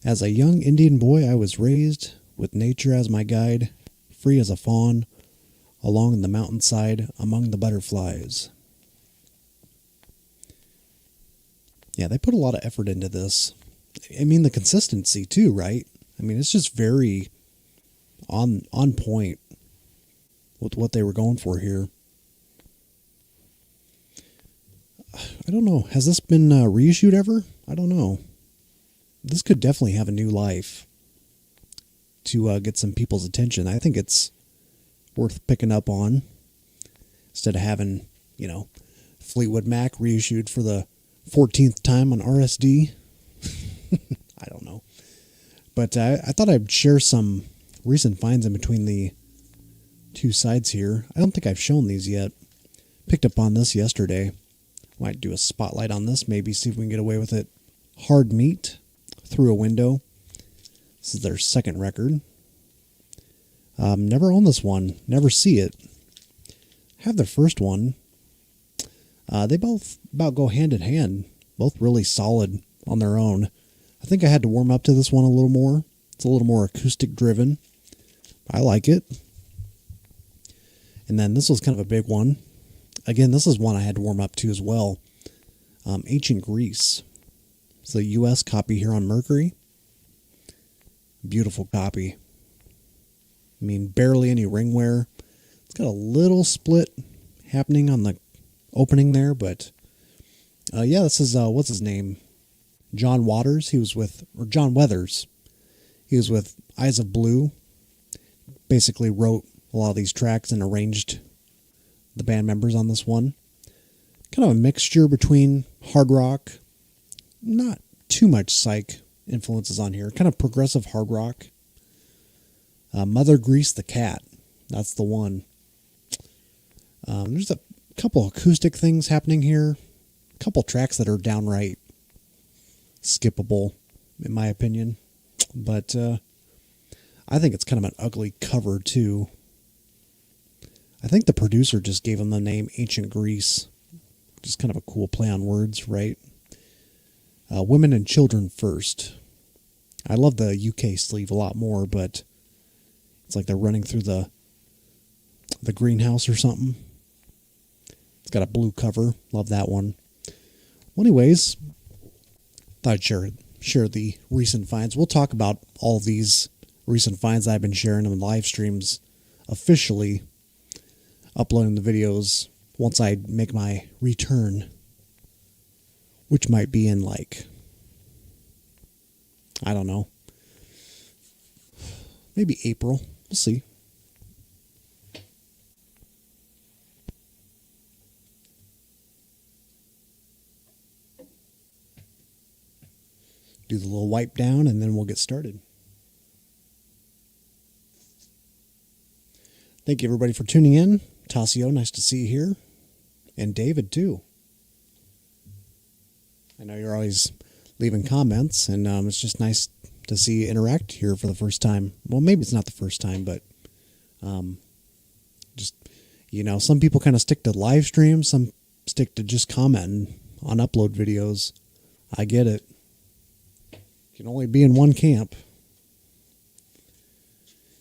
As a young Indian boy, I was raised with nature as my guide, free as a fawn, along the mountainside among the butterflies. Yeah, they put a lot of effort into this. I mean, the consistency too, right? I mean, it's just very on point with what they were going for here. I don't know. Has this been reissued ever? I don't know. This could definitely have a new life to get some people's attention. I think it's worth picking up on instead of having, Fleetwood Mac reissued for the 14th time on RSD. I don't know. But I thought I'd share some recent finds in between the two sides here. I don't think I've shown these yet. Picked up on this yesterday. Might do a spotlight on this, maybe see if we can get away with it. Hard Meat, Through a Window. This is their second record. Never own this one. Never see it. Have their first one. They both about go hand in hand. Both really solid on their own. I think I had to warm up to this one a little more. It's a little more acoustic driven. I like it. And then this was kind of a big one. Again, this is one I had to warm up to as well. Ancient Greece. It's a US copy here on Mercury. Beautiful copy. I mean, barely any ring wear. It's got a little split happening on the opening there, but yeah, this is what's his name? John Weathers. He was with Eyes of Blue. Basically wrote a lot of these tracks and arranged the band members on this one. Kind of a mixture between hard rock, not too much psych influences on here, kind of progressive hard rock. Mother Grease the Cat, that's the one. There's a couple acoustic things happening here, a couple tracks that are downright skippable, in my opinion. But I think it's kind of an ugly cover, too. I think the producer just gave him the name Ancient Greece. Just kind of a cool play on words, right? Women and Children First. I love the UK sleeve a lot more, but it's like they're running through the greenhouse or something. It's got a blue cover. Love that one. Well, anyways, thought I'd share the recent finds. We'll talk about all these recent finds I've been sharing on the live streams, officially uploading the videos once I make my return, which might be in like, I don't know, maybe April. We'll see. Do the little wipe down and then we'll get started. Thank you everybody for tuning in. Tasio, nice to see you here. And David too. I know you're always leaving comments, and it's just nice to see you interact here for the first time. Well, maybe it's not the first time, but just, you know, some people kind of stick to live streams, some stick to just commenting on upload videos. I get it. You can only be in one camp.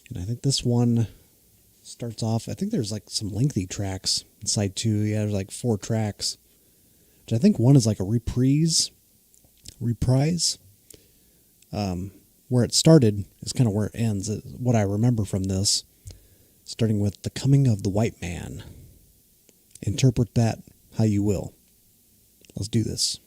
And I think this one starts off, I think there's like some lengthy tracks in side 2. Yeah, there's like 4 tracks. Which I think one is like a reprise. Where it started is kind of where it ends. What I remember from this, starting with the coming of the white man. Interpret that how you will. Let's do this.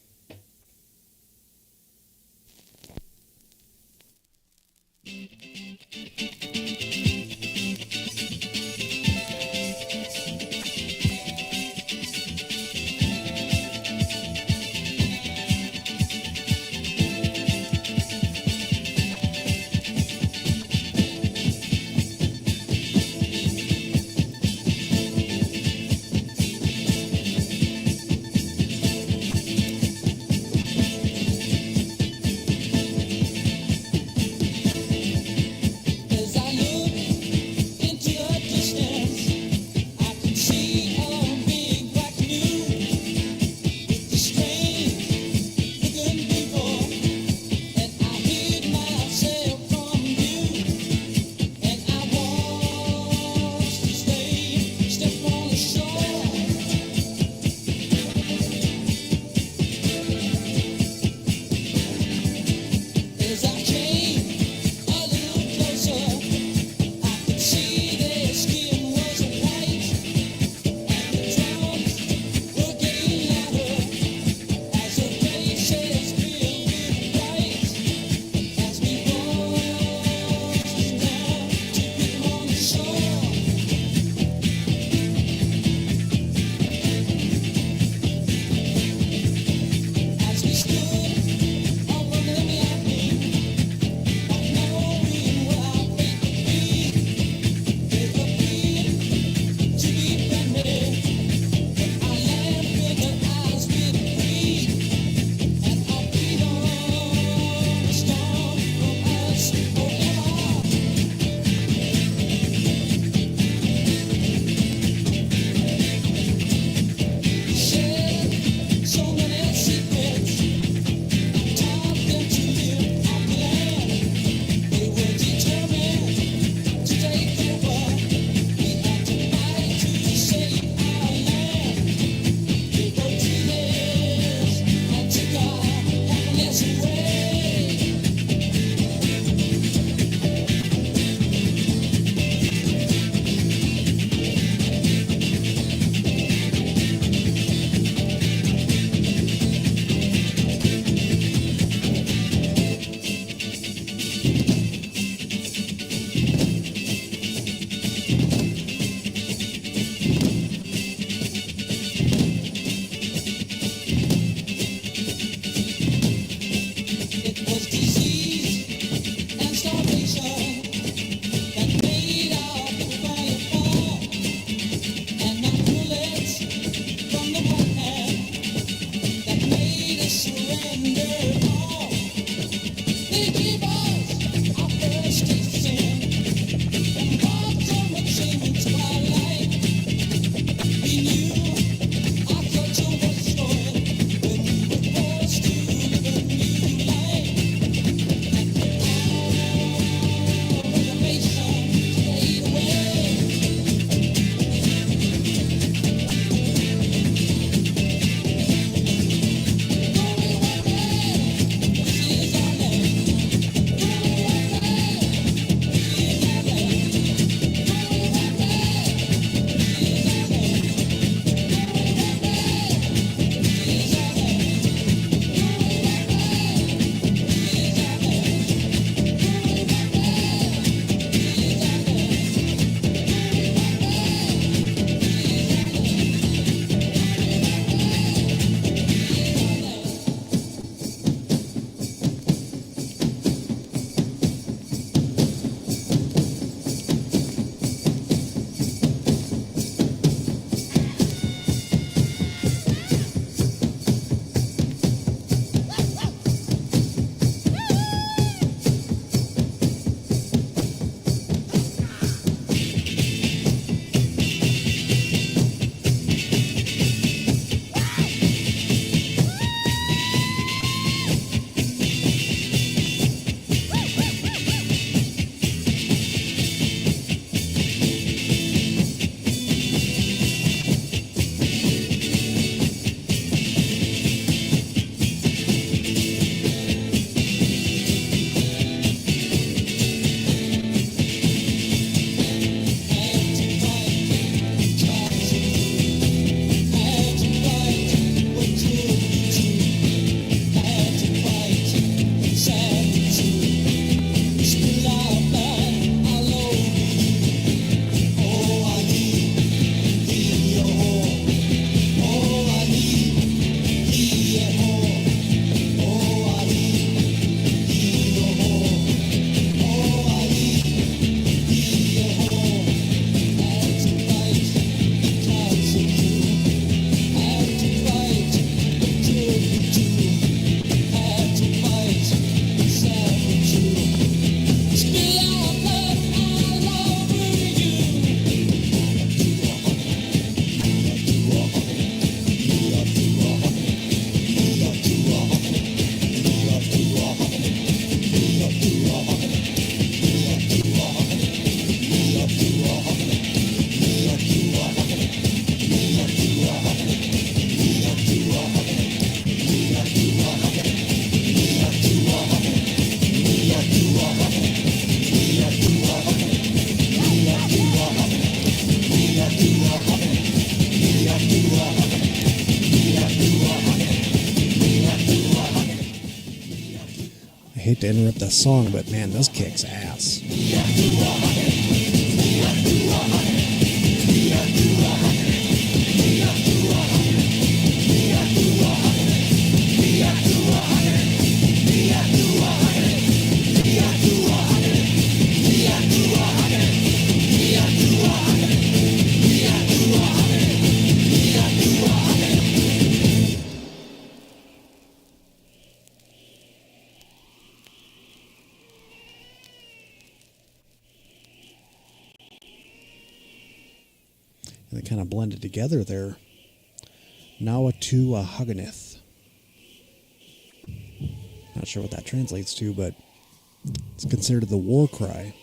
hate to interrupt that song, but man, this kicks ass. And they kind of blended together there. Nawa tu Haganith. Not sure what that translates to, but it's considered the war cry.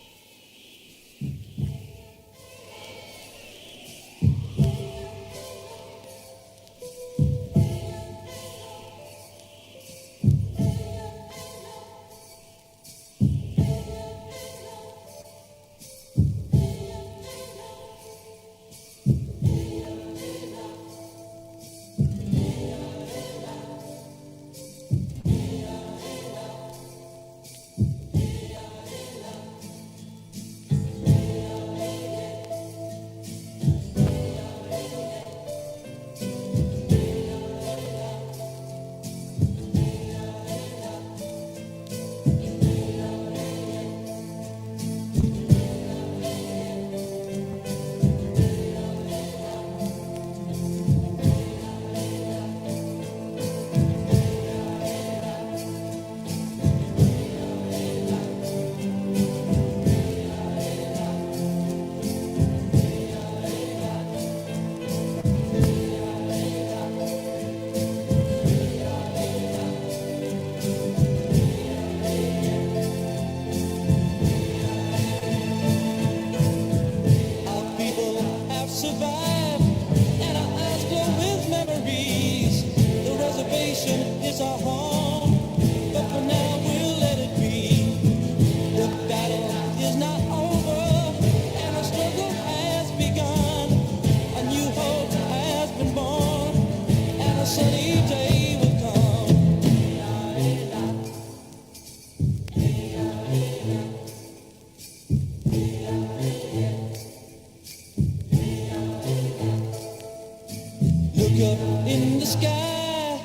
In the sky,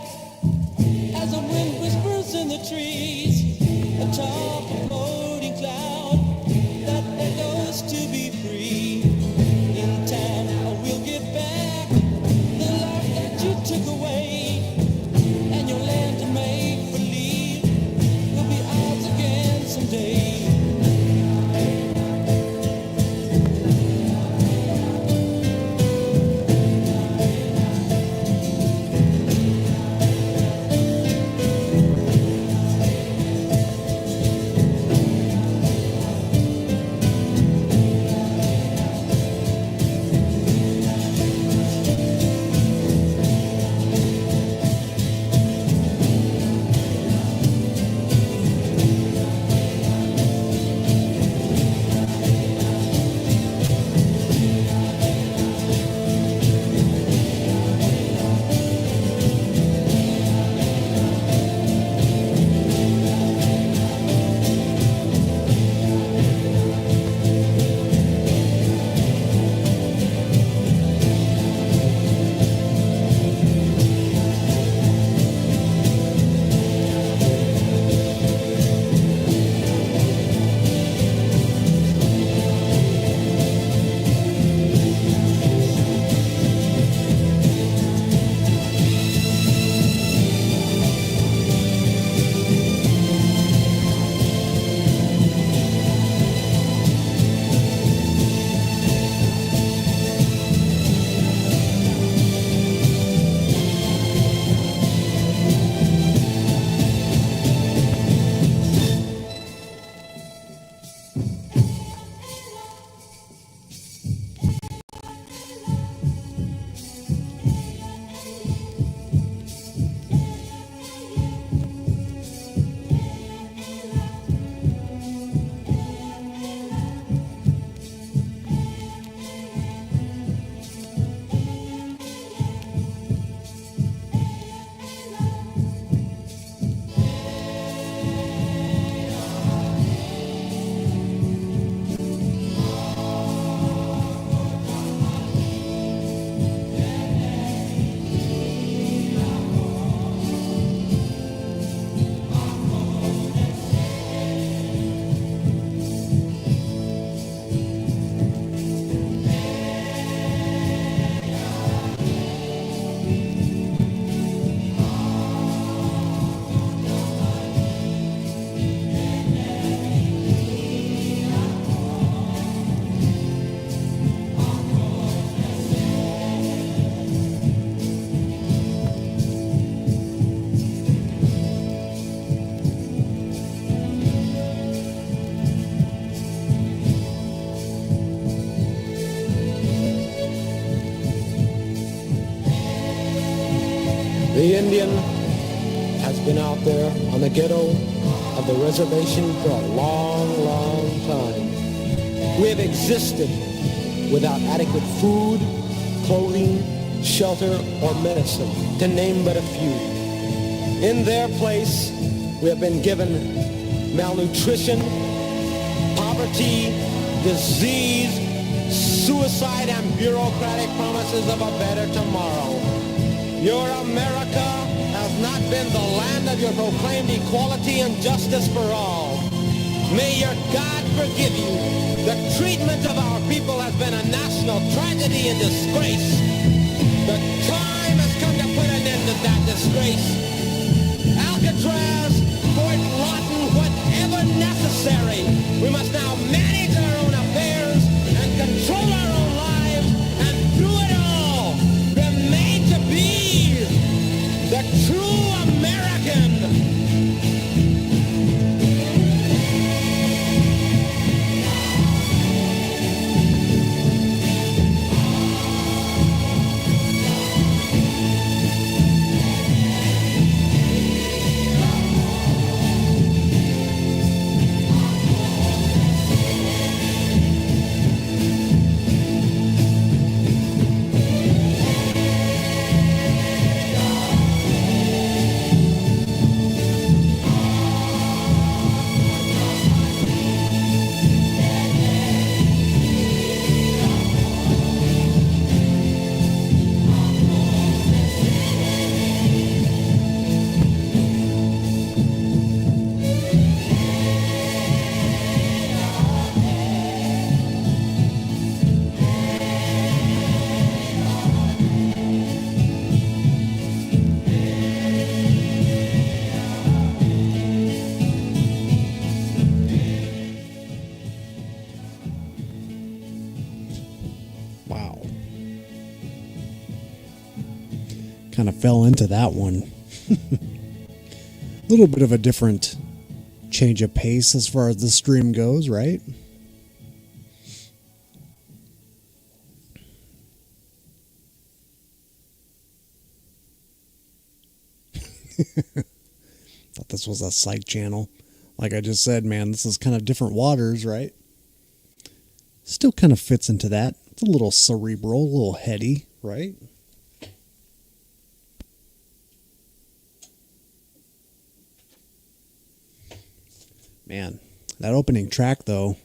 as the wind whispers in the trees, atop a floating cloud that echoes to be free. In time, I will get back the life that you took away, and your land to make believe will be ours again someday. Indian has been out there on the ghetto of the reservation for a long, long time. We have existed without adequate food, clothing, shelter, or medicine, to name but a few. In their place, we have been given malnutrition, poverty, disease, suicide, and bureaucratic promises of a better tomorrow. Your America has not been the land of your proclaimed equality and justice for all. May your God forgive you. The treatment of our people has been a national tragedy and disgrace. The time has come to put an end to that disgrace. Alcatraz, Fort Lawton, whatever necessary, we must now manage our own affairs and control our own lives, and through it all, remain to be the true American. Kind of fell into that one. A little bit of a different change of pace as far as the stream goes, right? Thought this was a side channel. Like I just said, man, this is kind of different waters, right? Still kind of fits into that. It's a little cerebral, a little heady, right? Man, that opening track though,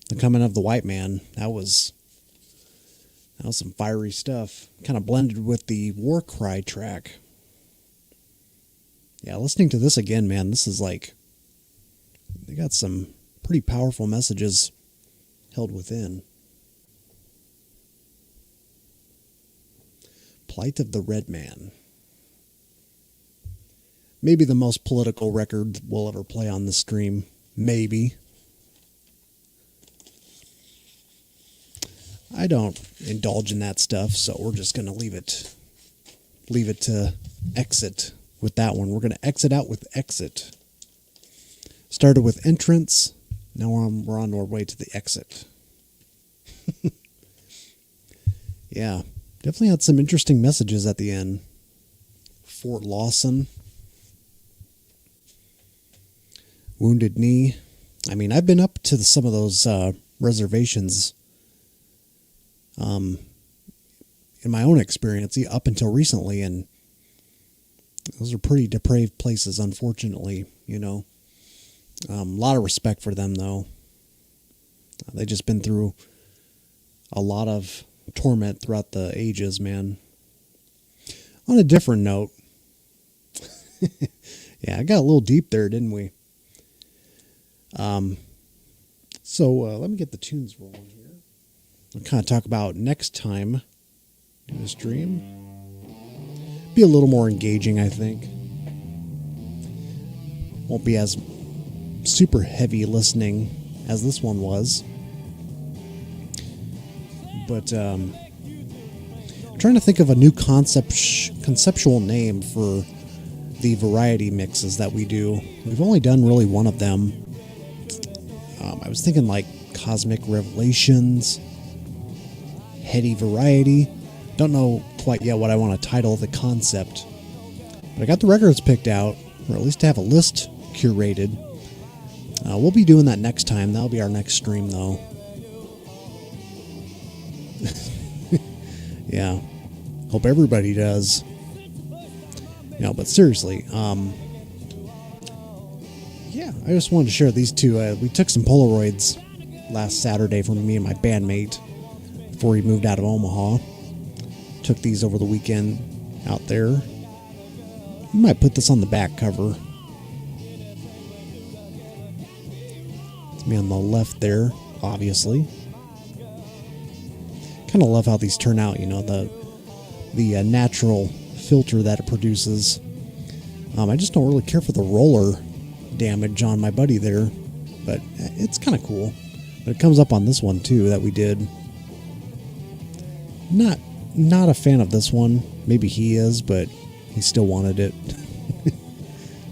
The Coming of the White Man, that was some fiery stuff. Kind of blended with the War Cry track. Yeah, listening to this again, man, this is like, they got some pretty powerful messages held within. Plight of the Red Man. Maybe the most political record we'll ever play on the stream. Maybe. I don't indulge in that stuff, so we're just going to leave it to exit with that one. We're going to exit out with Exit. Started with Entrance. Now we're on our way to the exit. Yeah, definitely had some interesting messages at the end. Fort Lawson. Wounded Knee. I mean, I've been up to some of those reservations in my own experience up until recently, and those are pretty depraved places, unfortunately, you know. A lot of respect for them, though. They've just been through a lot of torment throughout the ages, man. On a different note, yeah, I got a little deep there, didn't we? So let me get the tunes rolling here. I'll kind of talk about next time in the stream. Be a little more engaging, I think. Won't be as super heavy listening as this one was. But I'm trying to think of a new conceptual name for the variety mixes that we do. We've only done really one of them. I was thinking like Cosmic Revelations, Heady Variety. Don't know quite yet what I want to title the concept, But I got the records picked out, or at least to have a list curated. We'll be doing that next time. That'll be our next stream, though. Yeah. Hope everybody does. No, but seriously, yeah, I just wanted to share these two. We took some Polaroids last Saturday from me and my bandmate before he moved out of Omaha. Took these over the weekend out there. You might put this on the back cover. It's me on the left there, obviously. Kind of love how these turn out, you know, the natural filter that it produces. I just don't really care for the roller damage on my buddy there, but it's kind of cool. But it comes up on this one too that we did. Not a fan of this one. Maybe he is, but he still wanted it.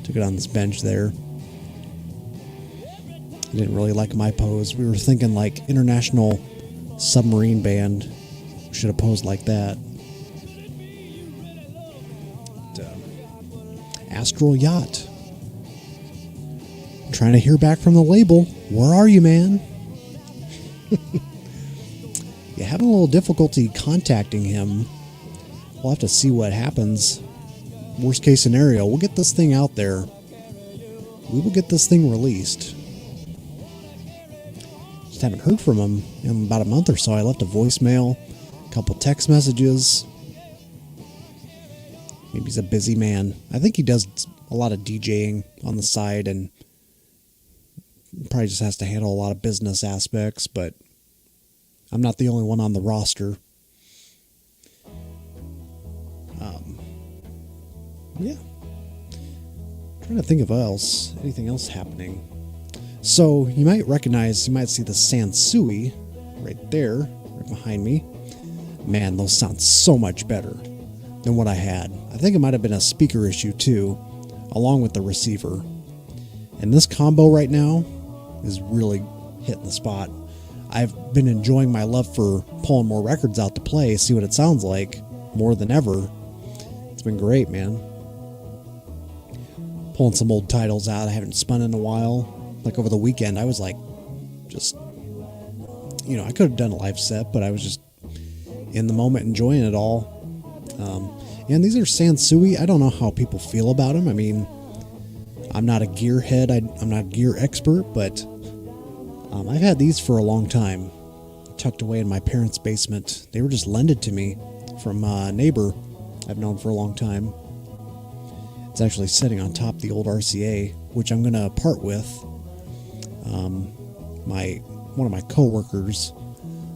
Took it on this bench there. I didn't really like my pose. We were thinking like International Submarine Band. Should have posed like that. Astral Yacht. I'm trying to hear back from the label. Where are you, man? Yeah, having a little difficulty contacting him. We'll have to see what happens. Worst case scenario, we'll get this thing out there. We will get this thing released. Just haven't heard from him in about a month or so. I left a voicemail, a couple text messages. Maybe he's a busy man. I think he does a lot of DJing on the side and probably just has to handle a lot of business aspects, but I'm not the only one on the roster. Yeah. Trying to think of anything else happening. So you might see the Sansui right there, right behind me. Man, those sound so much better than what I had. I think it might have been a speaker issue too, along with the receiver. And this combo right now is really hitting the spot. I've been enjoying my love for pulling more records out to play, see what it sounds like, more than ever. It's been great, man. Pulling some old titles out I haven't spun in a while. Like over the weekend, I was like, just, you know, I could have done a live set, but I was just in the moment enjoying it all. And these are Sansui. I don't know how people feel about them. I mean, I'm not a gear head. I'm not a gear expert, but I've had these for a long time, tucked away in my parents' basement. They were just lended to me from a neighbor I've known for a long time. It's actually sitting on top of the old RCA, which I'm going to part with. One of my coworkers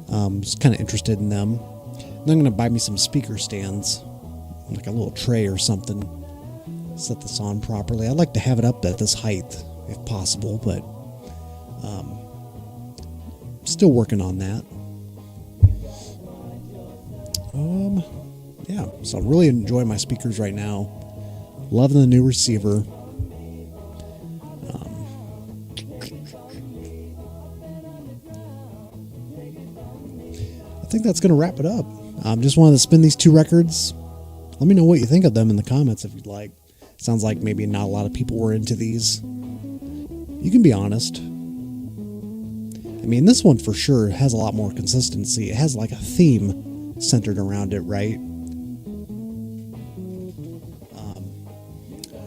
is kind of interested in them. And I'm going to buy me some speaker stands, like a little tray or something. Set this on properly. I'd like to have it up at this height, if possible, but still working on that. Yeah, so I'm really enjoying my speakers right now. Loving the new receiver. I think that's going to wrap it up. Just wanted to spin these two records. Let me know what you think of them in the comments if you'd like. Sounds like maybe not a lot of people were into these. You can be honest. I mean, this one for sure has a lot more consistency. It has like a theme centered around it, right?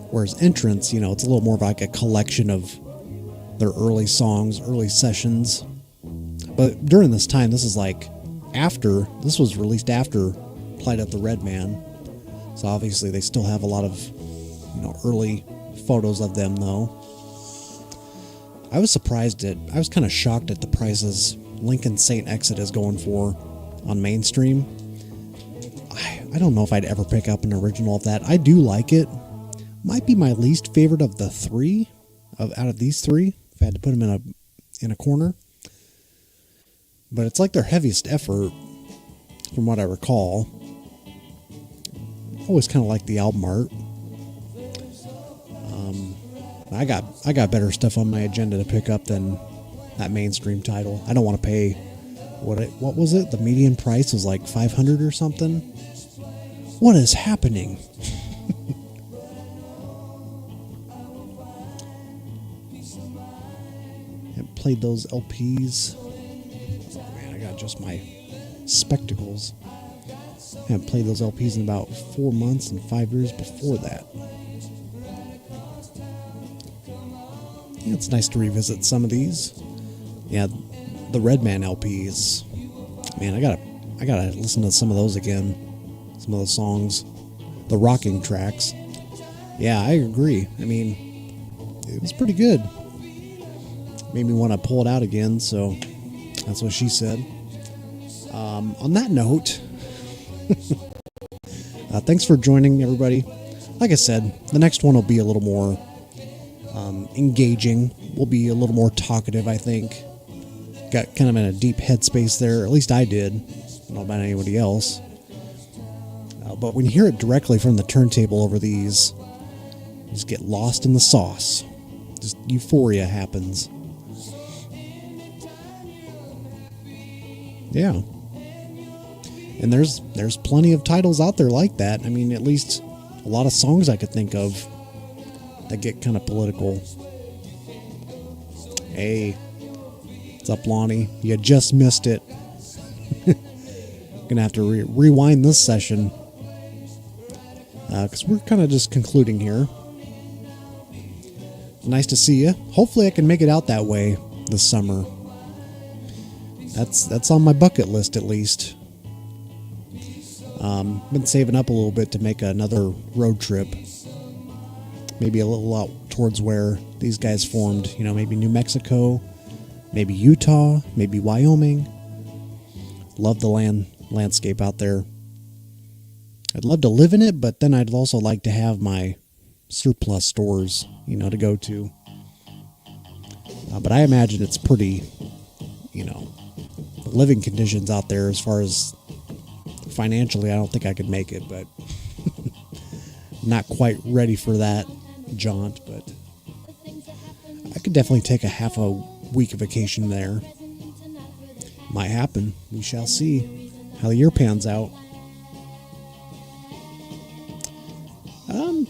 Whereas Entrance, you know, it's a little more of like a collection of their early songs, early sessions. But during this time, this was released after Plight of the Red Man. So obviously they still have a lot of, you know, early photos of them though. I was kind of shocked at the prices Lincoln St. XIT is going for on mainstream. I don't know if I'd ever pick up an original of that. I do like it. Might be my least favorite of the three, out of these three, if I had to put them in a corner. But it's like their heaviest effort, from what I recall. Always kind of like the album art. I got better stuff on my agenda to pick up than that mainstream title. I don't want to pay what was it? The median price was like $500 or something. What is happening? Haven't played those LPs. Man, I got just my spectacles. Haven't played those LPs in about 4 months and 5 years before that. Yeah, it's nice to revisit some of these. Yeah, the Redman LPs. Man, I gotta listen to some of those again. Some of the songs, the rocking tracks. Yeah, I agree. I mean, it was pretty good. Made me want to pull it out again, so that's what she said. On that note, thanks for joining, everybody. Like I said, the next one will be a little more engaging. We'll be a little more talkative, I think. Got kind of in a deep headspace there. At least I did. I don't know about anybody else. But when you hear it directly from the turntable over these, you just get lost in the sauce. Just euphoria happens. Yeah. And there's plenty of titles out there like that. I mean, at least a lot of songs I could think of that get kind of political. Hey, what's up, Lonnie? You just missed it. Gonna have to rewind this session because we're kind of just concluding here. Nice to see you. Hopefully I can make it out that way this summer. That's on my bucket list, at least. Been saving up a little bit to make another road trip. Maybe a little out towards where these guys formed. You know, maybe New Mexico, maybe Utah, maybe Wyoming. Love the landscape out there. I'd love to live in it, but then I'd also like to have my surplus stores, you know, to go to. But I imagine it's pretty, you know, living conditions out there as far as financially, I don't think I could make it, but not quite ready for that jaunt, but I could definitely take a half a week of vacation there. Might happen. We shall see how the year pans out.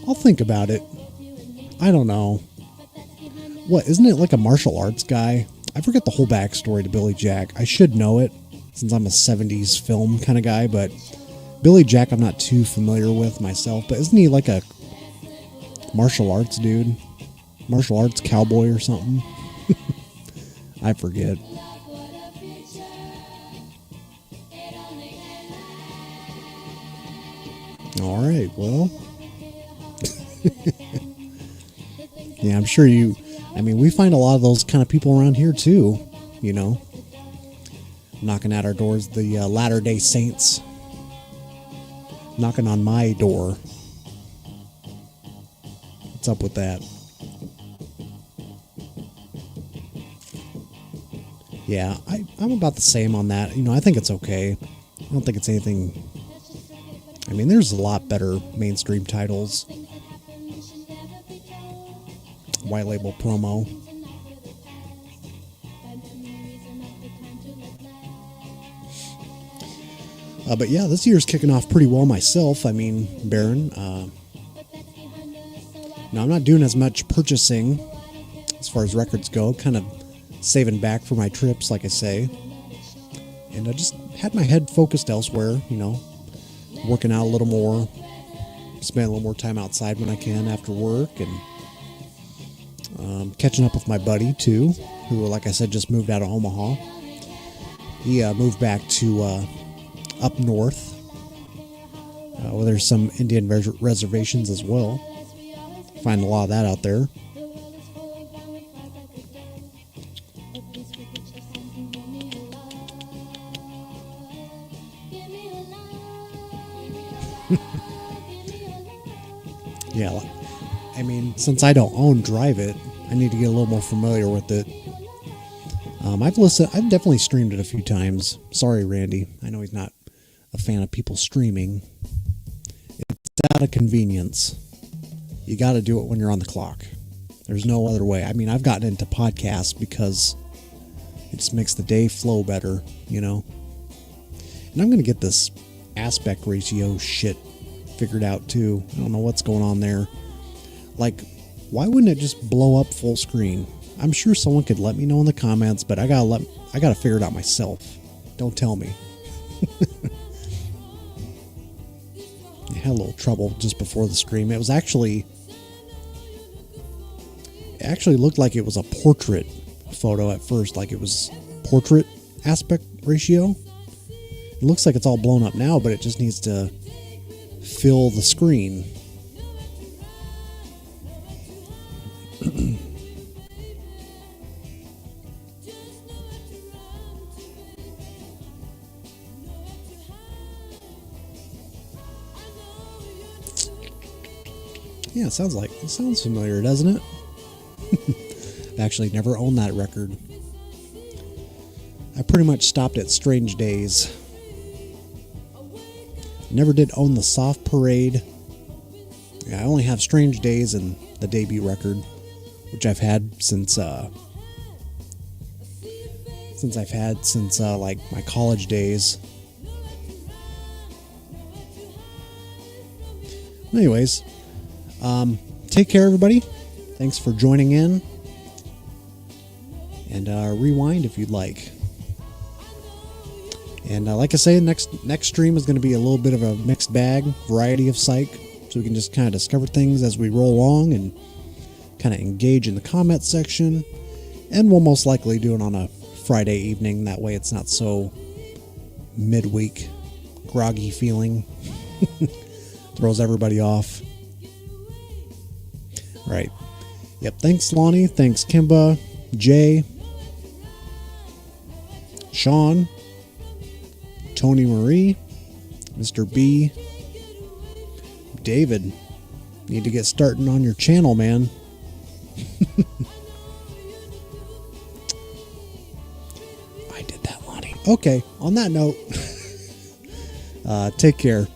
I'll think about it. I don't know. What, isn't it like a martial arts guy? I forget the whole backstory to Billy Jack. I should know it since I'm a 70s film kind of guy, but Billy Jack I'm not too familiar with myself, but isn't he like a martial arts dude? Martial arts cowboy or something? I forget. All right, well. Yeah, I'm sure we find a lot of those kind of people around here too, you know, knocking at our doors, the Latter-day Saints knocking on my door. What's up with that? Yeah, I'm about the same on that. You know, I think it's okay. I don't think it's anything. I mean, there's a lot better mainstream titles. White label promo. But yeah, this year's kicking off pretty well myself. I mean, Baron. Now, I'm not doing as much purchasing as far as records go. Kind of saving back for my trips, like I say. And I just had my head focused elsewhere, you know. Working out a little more. Spend a little more time outside when I can after work. And catching up with my buddy, too, who, like I said, just moved out of Omaha. He moved back to up north, where there's some Indian reservations as well. Find a lot of that out there. Yeah, I mean, since I don't own Drive It, I need to get a little more familiar with it. I've definitely streamed it a few times. Sorry, Randy. I know he's not a fan of people streaming. It's out of convenience. You got to do it when you're on the clock. There's no other way. I mean, I've gotten into podcasts because it just makes the day flow better, you know? And I'm going to get this aspect ratio shit figured out too. I don't know what's going on there. Like, why wouldn't it just blow up full screen? I'm sure someone could let me know in the comments, but I gotta figure it out myself. Don't tell me. I had a little trouble just before the stream. It actually looked like it was a portrait photo at first, like it was portrait aspect ratio. It looks like it's all blown up now, but it just needs to fill the screen. Yeah, it sounds familiar, doesn't it? I've actually never owned that record. I pretty much stopped at Strange Days. Never did own the Soft Parade. Yeah, I only have Strange Days and the debut record, which I've had since like my college days. Anyways, take care, everybody. Thanks for joining in. And rewind if you'd like. And like I say, next stream is going to be a little bit of a mixed bag, variety of psych, so we can just kind of discover things as we roll along and kind of engage in the comment section. And we'll most likely do it on a Friday evening. That way it's not so midweek, groggy feeling. Throws everybody off. All right. Yep. Thanks, Lonnie. Thanks, Kimba, Jay, Sean, Tony Marie, Mr. B, David. Need to get starting on your channel, man. I did that, Lonnie. Okay, on that note, take care.